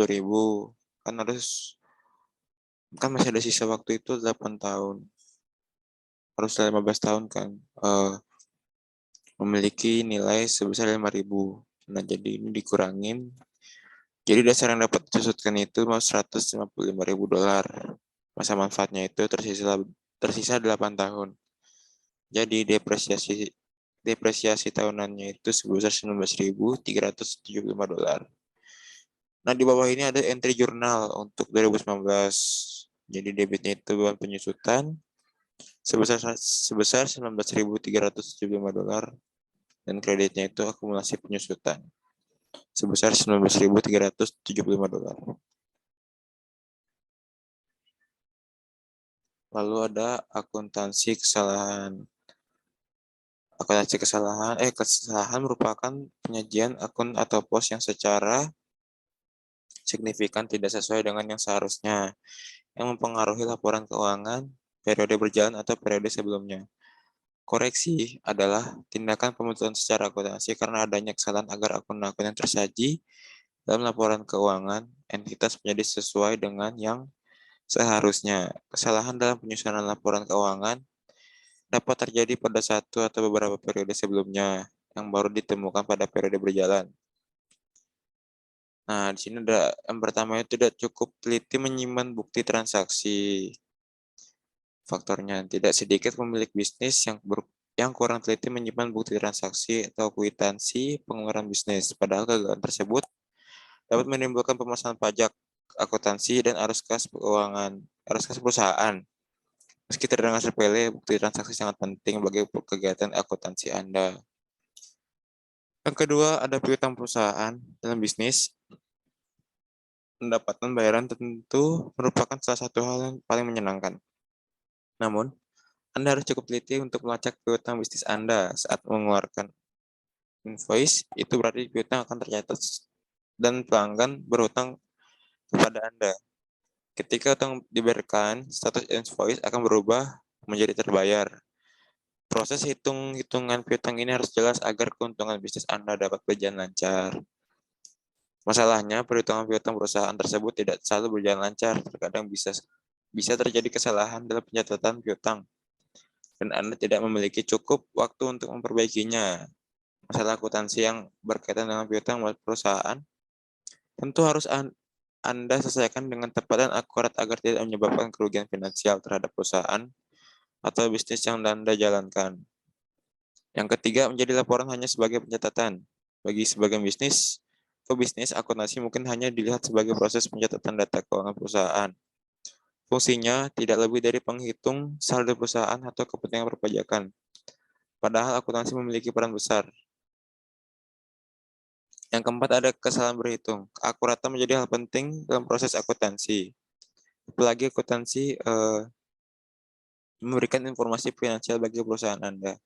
Kan masih ada sisa waktu itu 8 tahun. Harus 15 tahun kan. Memiliki nilai sebesar 5.000. Nah, jadi ini dikurangin. Jadi dasar yang dapat disusutkan itu $155.000. Masa manfaatnya itu tersisa 8 tahun. Jadi depresiasi tahunannya itu sebesar $19.375. Nah, di bawah ini ada entry jurnal untuk 2019. Jadi debitnya itu beban penyusutan sebesar $19.375 dan kreditnya itu akumulasi penyusutan sebesar $19.375. Lalu ada akuntansi kesalahan. Kesalahan merupakan penyajian akun atau pos yang secara signifikan tidak sesuai dengan yang seharusnya, yang mempengaruhi laporan keuangan, periode berjalan atau periode sebelumnya. Koreksi adalah tindakan pembentukan secara akuntansi karena adanya kesalahan agar akun-akun yang tersaji dalam laporan keuangan entitas menjadi sesuai dengan yang seharusnya. Kesalahan dalam penyusunan laporan keuangan dapat terjadi pada satu atau beberapa periode sebelumnya yang baru ditemukan pada periode berjalan. Nah, di sini ada yang pertama itu tidak cukup teliti menyimpan bukti transaksi. Faktornya tidak sedikit pemilik bisnis yang kurang teliti menyimpan bukti transaksi atau kwitansi pengeluaran bisnis. Padahal kegagalan tersebut dapat menimbulkan pemasaran pajak, akuntansi, dan arus kas perusahaan. Meski terdengar sepele, bukti transaksi sangat penting bagi kegiatan akuntansi Anda. Yang kedua, ada piutang perusahaan dalam bisnis. Mendapatkan bayaran tentu merupakan salah satu hal yang paling menyenangkan. Namun, Anda harus cukup teliti untuk melacak piutang bisnis Anda saat mengeluarkan invoice. Itu berarti piutang akan tercatat dan pelanggan berhutang kepada Anda. Ketika utang dibayarkan, status invoice akan berubah menjadi terbayar. Proses hitungan piutang ini harus jelas agar keuntungan bisnis Anda dapat berjalan lancar. Masalahnya, perhitungan piutang perusahaan tersebut tidak selalu berjalan lancar. Terkadang bisa terjadi kesalahan dalam pencatatan piutang, dan Anda tidak memiliki cukup waktu untuk memperbaikinya. Masalah akuntansi yang berkaitan dengan piutang perusahaan tentu harus Anda selesaikan dengan tepat dan akurat agar tidak menyebabkan kerugian finansial terhadap perusahaan atau bisnis yang Anda jalankan. Yang ketiga, menjadi laporan hanya sebagai pencatatan. Bagi sebagian pebisnis, akuntansi mungkin hanya dilihat sebagai proses pencatatan data keuangan perusahaan. Fungsinya tidak lebih dari penghitung saldo perusahaan atau kepentingan perpajakan. Padahal akuntansi memiliki peran besar. Yang keempat, ada kesalahan berhitung. Keakuratan menjadi hal penting dalam proses akuntansi. Apalagi akuntansi memberikan informasi finansial bagi perusahaan Anda.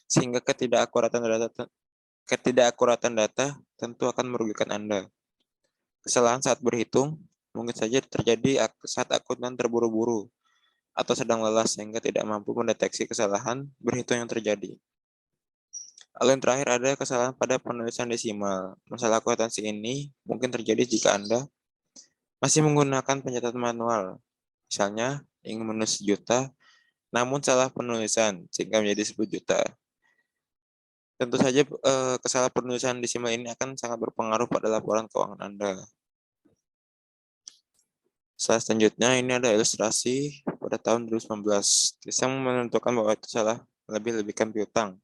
Sehingga ketidakakuratan data tentu akan merugikan Anda. Kesalahan saat berhitung mungkin saja terjadi saat akuntan terburu-buru atau sedang lelah sehingga tidak mampu mendeteksi kesalahan berhitung yang terjadi. Lalu yang terakhir ada kesalahan pada penulisan desimal. Masalah akuntansi ini mungkin terjadi jika Anda masih menggunakan pencatatan manual. Misalnya, ingin menulis 1 juta, namun salah penulisan sehingga menjadi 10 juta. Tentu saja kesalahan penulisan desimal ini akan sangat berpengaruh pada laporan keuangan Anda. Selanjutnya, ini ada ilustrasi pada tahun 2019. Bisa menentukan bahwa itu salah lebih-lebihkan piutang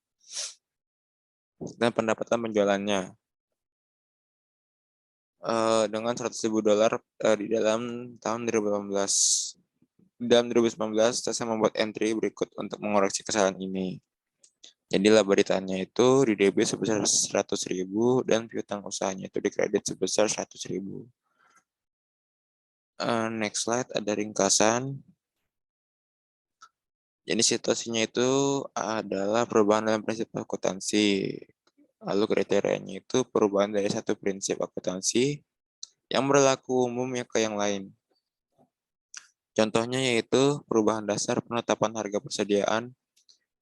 dan pendapatan penjualannya. Dengan $100.000 di dalam tahun 2018. Di dalam 2019, saya membuat entry berikut untuk mengoreksi kesalahan ini. Jadi laba ditahannya itu di DB sebesar 100.000 dan piutang usahanya itu dikredit sebesar 100.000. Next slide, ada ringkasan. Jadi situasinya itu adalah perubahan dalam prinsip akuntansi. Lalu kriterianya itu perubahan dari satu prinsip akuntansi yang berlaku umum ke yang lain. Contohnya yaitu perubahan dasar penetapan harga persediaan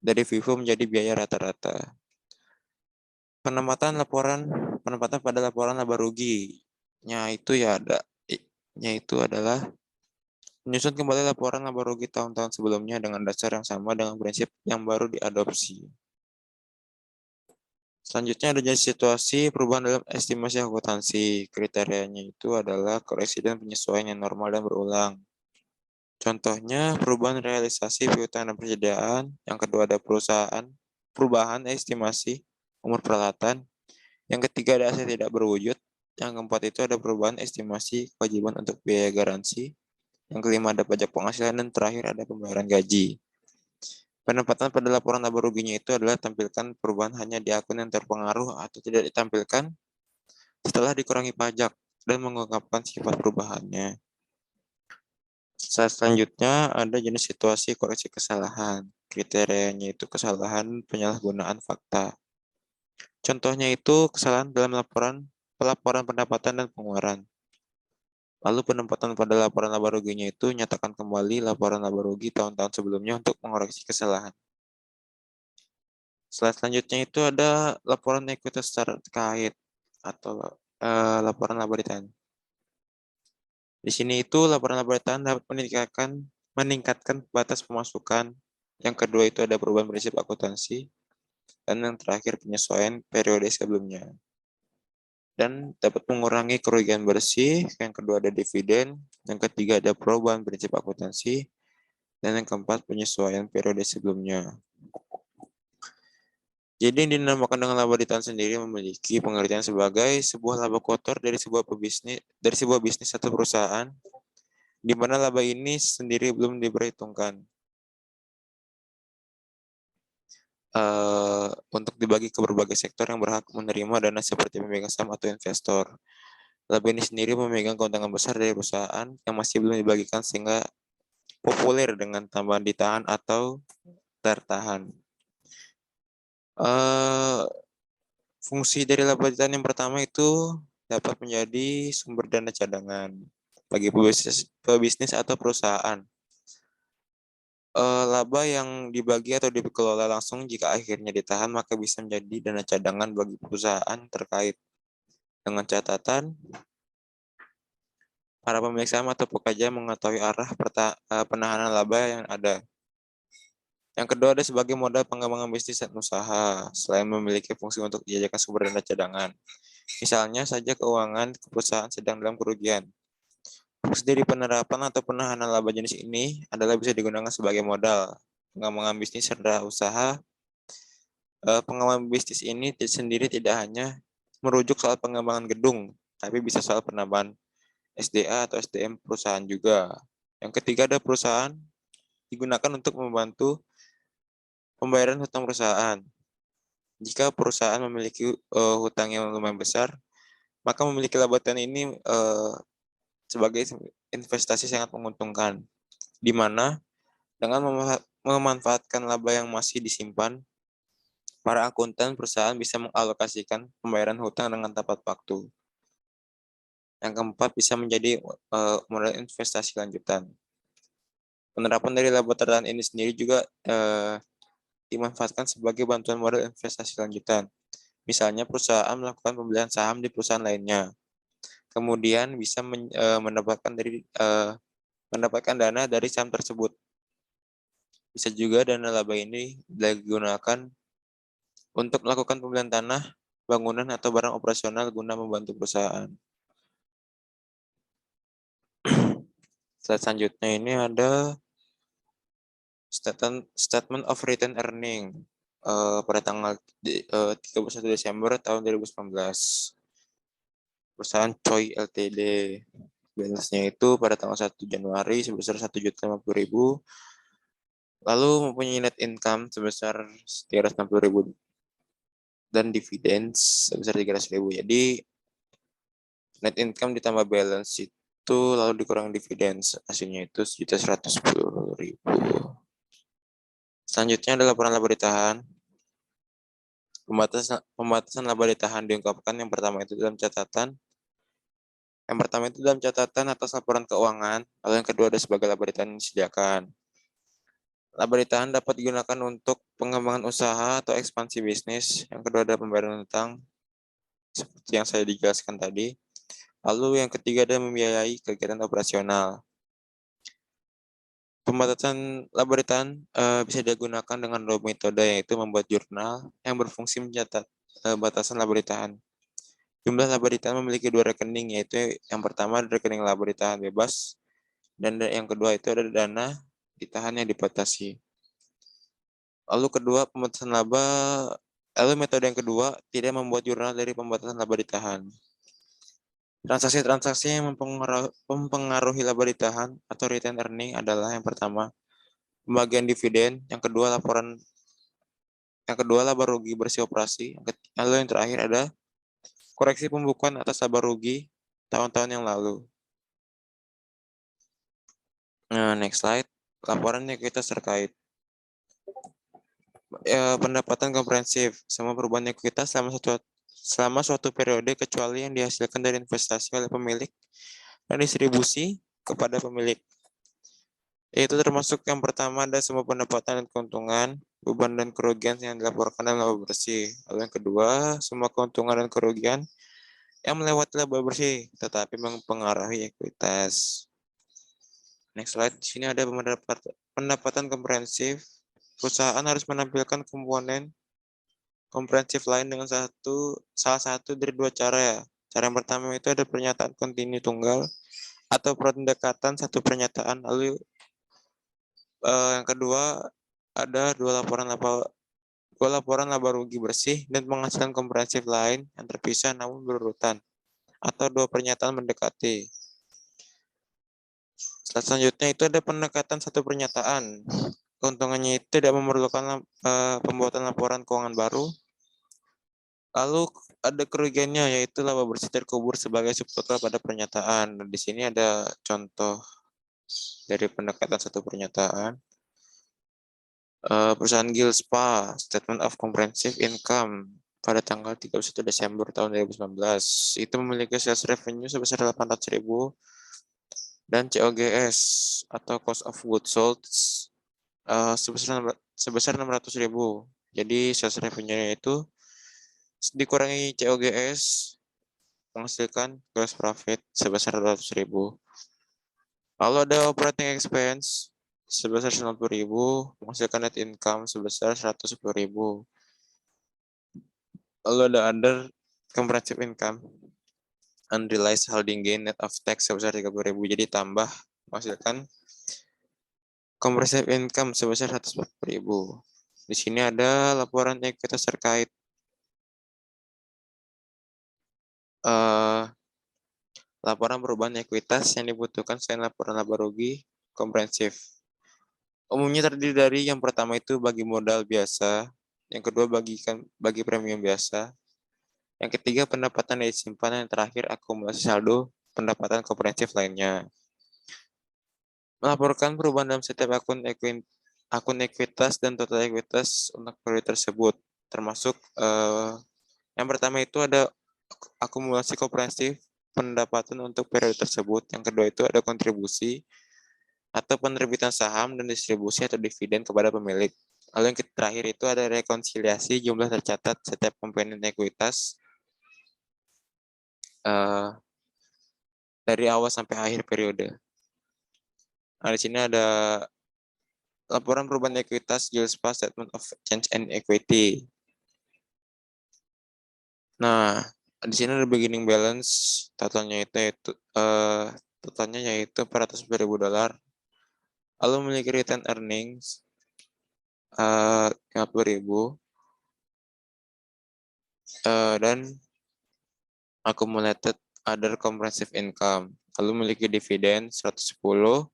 dari FIFO menjadi biaya rata-rata. Penempatan pada laporan laba rugi-nya itu adalah menyusun kembali laporan laba rugi tahun-tahun sebelumnya dengan dasar yang sama dengan prinsip yang baru diadopsi. Selanjutnya ada jenis situasi perubahan dalam estimasi akuntansi. Kriterianya itu adalah koreksi dan penyesuaian yang normal dan berulang. Contohnya perubahan realisasi piutang dan persediaan. Yang kedua ada perubahan estimasi umur peralatan. Yang ketiga ada aset tidak berwujud. Yang keempat itu ada perubahan estimasi kewajiban untuk biaya garansi. Yang kelima ada pajak penghasilan dan terakhir ada pembayaran gaji. Penempatan pada laporan laba ruginya itu adalah tampilkan perubahan hanya di akun yang terpengaruh atau tidak ditampilkan setelah dikurangi pajak dan mengungkapkan sifat perubahannya. Selanjutnya ada jenis situasi koreksi kesalahan. Kriterianya itu kesalahan penyalahgunaan fakta. Contohnya itu kesalahan dalam pelaporan pendapatan dan pengeluaran. Lalu penempatan pada laporan laba ruginya itu nyatakan kembali laporan laba rugi tahun-tahun sebelumnya untuk mengoreksi kesalahan. Selanjutnya itu ada laporan ekuitas secara terkait atau laporan laba ditahan. Di sini itu laporan laba ditahan dapat meningkatkan batas pemasukan. Yang kedua itu ada perubahan prinsip akuntansi. Dan yang terakhir penyesuaian periode sebelumnya. Dan dapat mengurangi kerugian bersih. Yang kedua ada dividen. Yang ketiga ada perubahan prinsip akuntansi. Dan yang keempat penyesuaian periode sebelumnya. Jadi yang dinamakan dengan laba ditahan sendiri memiliki pengertian sebagai sebuah laba kotor dari sebuah bisnis atau perusahaan, di mana laba ini sendiri belum diperhitungkan untuk dibagi ke berbagai sektor yang berhak menerima dana seperti pemegang saham atau investor. Laba ini sendiri memegang keuntungan besar dari perusahaan yang masih belum dibagikan sehingga populer dengan tambahan ditahan atau tertahan. Fungsi dari laba ditahan yang pertama itu dapat menjadi sumber dana cadangan bagi pebisnis atau perusahaan. Laba yang dibagi atau dikelola langsung jika akhirnya ditahan maka bisa menjadi dana cadangan bagi perusahaan terkait dengan catatan para pemilik saham atau pekerja mengetahui arah penahanan laba yang ada. Yang kedua ada sebagai modal pengembangan bisnis dan usaha selain memiliki fungsi untuk dijadikan sumber dana cadangan. Misalnya saja keuangan perusahaan sedang dalam kerugian. Fungsi dari penerapan atau penahanan laba jenis ini adalah bisa digunakan sebagai modal pengembangan bisnis serta usaha. Pengembangan bisnis ini sendiri tidak hanya merujuk soal pengembangan gedung, tapi bisa soal penambahan SDA atau SDM perusahaan juga. Yang ketiga ada perusahaan digunakan untuk membantu pembayaran hutang perusahaan. Jika perusahaan memiliki hutang yang lumayan besar, maka memiliki laba ditahan ini sebagai investasi sangat menguntungkan, di mana dengan memanfaatkan laba yang masih disimpan, para akuntan perusahaan bisa mengalokasikan pembayaran hutang dengan tepat waktu. Yang keempat bisa menjadi modal investasi lanjutan. Penerapan dari laba tertahan ini sendiri juga dimanfaatkan sebagai bantuan modal investasi lanjutan. Misalnya perusahaan melakukan pembelian saham di perusahaan lainnya. Kemudian bisa mendapatkan dana dari saham tersebut. Bisa juga dana laba ini digunakan untuk melakukan pembelian tanah, bangunan, atau barang operasional guna membantu perusahaan. Slide selanjutnya ini ada statement of return earning pada tanggal 31 Desember tahun 2019. Perusahaan Choi Ltd. Balance-nya itu pada tanggal 1 Januari sebesar 1.050.000. Lalu mempunyai net income sebesar 360.000 dan dividen sebesar 300.000. Jadi net income ditambah balance itu lalu dikurang dividen, hasilnya itu 1.110.000. Selanjutnya adalah laporan laba ditahan. Pembatasan laba ditahan diungkapkan yang pertama itu dalam catatan. Yang pertama itu dalam catatan atas laporan keuangan, lalu yang kedua ada sebagai laba ditahan yang disediakan. Laba ditahan dapat digunakan untuk pengembangan usaha atau ekspansi bisnis. Yang kedua ada pembayaran hutang, seperti yang saya dijelaskan tadi. Lalu yang ketiga ada membiayai kegiatan operasional. Pembatasan laba ditahan bisa digunakan dengan dua metode, yaitu membuat jurnal yang berfungsi batasan laba ditahan. Jumlah laba ditahan memiliki dua rekening, yaitu yang pertama rekening laba ditahan bebas, dan yang kedua itu ada dana ditahan yang dibatasi. Lalu metode yang kedua tidak membuat jurnal dari pembatasan laba ditahan. Transaksi-transaksi yang mempengaruhi laba ditahan atau retained earning adalah yang pertama pembagian dividen, yang kedua laba rugi bersih operasi, lalu yang terakhir ada koreksi pembukuan atas laba rugi tahun-tahun yang lalu. Nah, next slide. Laporan ekuitas terkait pendapatan komprehensif. Semua perubahan ekuitas selama suatu periode kecuali yang dihasilkan dari investasi oleh pemilik dan distribusi kepada pemilik. Itu termasuk yang pertama ada semua pendapatan dan keuntungan, beban dan kerugian yang dilaporkan dalam laba bersih. Lalu yang kedua, semua keuntungan dan kerugian yang melewati laba bersih tetapi mempengaruhi ekuitas. Next slide. Di sini ada pendapatan komprehensif. Perusahaan harus menampilkan komponen komprehensif lain dengan salah satu dari dua cara ya. Cara yang pertama itu ada pernyataan kontinu tunggal atau pendekatan satu pernyataan. Lalu yang kedua ada dua laporan laba rugi bersih dan penghasilan komprehensif lain yang terpisah namun berurutan atau dua pernyataan mendekati. Selanjutnya itu ada pendekatan satu pernyataan. Keuntungannya itu tidak memerlukan pembuatan laporan keuangan baru. Lalu ada kerugiannya yaitu laba bersih terkubur sebagai subtotal pada pernyataan. Di sini ada contoh dari pendekatan satu pernyataan. Perusahaan Gilspa Statement of Comprehensive Income pada tanggal 31 Desember tahun 2019 itu memiliki sales revenue sebesar 800.000 dan COGS atau cost of goods sold sebesar 600.000. Jadi sales revenue-nya itu dikurangi COGS menghasilkan gross profit sebesar 200.000. Lalu ada operating expense sebesar 90.000 menghasilkan net income sebesar 110.000. Lalu ada other comprehensive income unrealized holding gain net of tax sebesar 30.000. Jadi tambah menghasilkan comprehensive income sebesar 140.000. Di sini ada laporan ekuitas terkait laporan perubahan ekuitas yang dibutuhkan selain laporan laba rugi komprehensif. Umumnya terdiri dari yang pertama itu bagi modal biasa, yang kedua bagi premium biasa, yang ketiga pendapatan dari simpanan, yang terakhir akumulasi saldo pendapatan komprehensif lainnya. Melaporkan perubahan dalam setiap akun ekuitas dan total ekuitas untuk periode tersebut, termasuk yang pertama itu ada akumulasi komprehensif pendapatan untuk periode tersebut, yang kedua itu ada kontribusi atau penerbitan saham dan distribusi atau dividen kepada pemilik. Lalu yang terakhir itu ada rekonsiliasi jumlah tercatat setiap komponen ekuitas dari awal sampai akhir periode. Nah, di sini ada laporan perubahan ekuitas Gilspa Statement of Change and Equity. Nah, di sini ada beginning balance, totalnya yaitu $410.000. Lalu memiliki return earnings 50.000 dan accumulated other comprehensive income. Lalu memiliki dividen 110,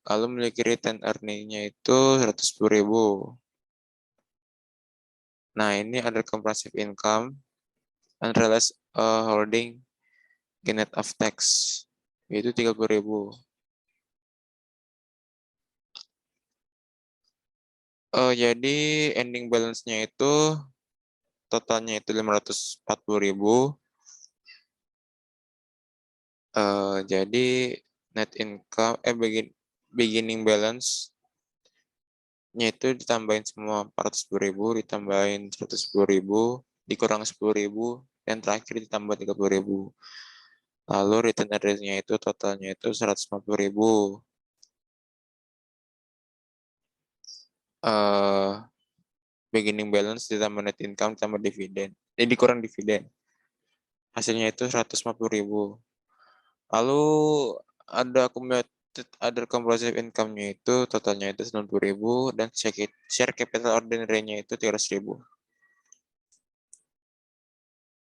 lalu memiliki return earning-nya itu 110.000. Nah, ini other comprehensive income unrealized holding gain net of tax yaitu 30.000. Jadi ending balance-nya itu totalnya itu 540.000. Jadi net income beginning balance-nya itu ditambahin semua 410.000, ditambahin 110.000, dikurang 10.000, dan terakhir ditambah 30.000. Lalu return earnings-nya itu totalnya itu 150.000. beginning balance ditambah net income ditambah dividen. Jadi kurang dividen. Hasilnya itu 150.000. Lalu ada accumulated other comprehensive income-nya itu totalnya itu 90.000 dan share capital ordinary-nya itu 300.000.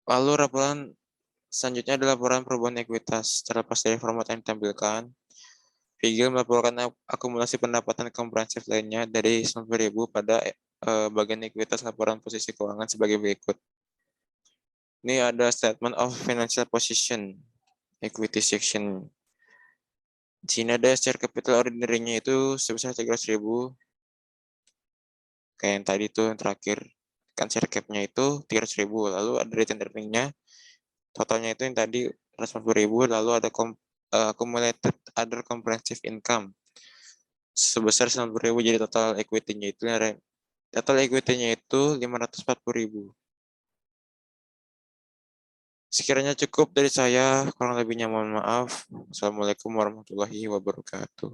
Lalu laporan selanjutnya adalah laporan perubahan ekuitas. Terlepas dari format yang ditampilkan, Figel melaporkan akumulasi pendapatan komprehensif lainnya dari 90.000 pada bagian ekuitas laporan posisi keuangan sebagai berikut. Ini ada statement of financial position, equity section. Di sini ada share capital ordinary-nya itu sebesar 300.000. Kayak yang tadi tuh yang terakhir. Kan share cap-nya itu 300.000. Lalu ada retained earning-nya. Totalnya itu yang tadi 150.000. Lalu ada accumulated other comprehensive income sebesar 90.000. Jadi total equity-nya itu 540.000. Sekiranya cukup dari saya, kurang lebihnya mohon maaf. Assalamualaikum warahmatullahi wabarakatuh.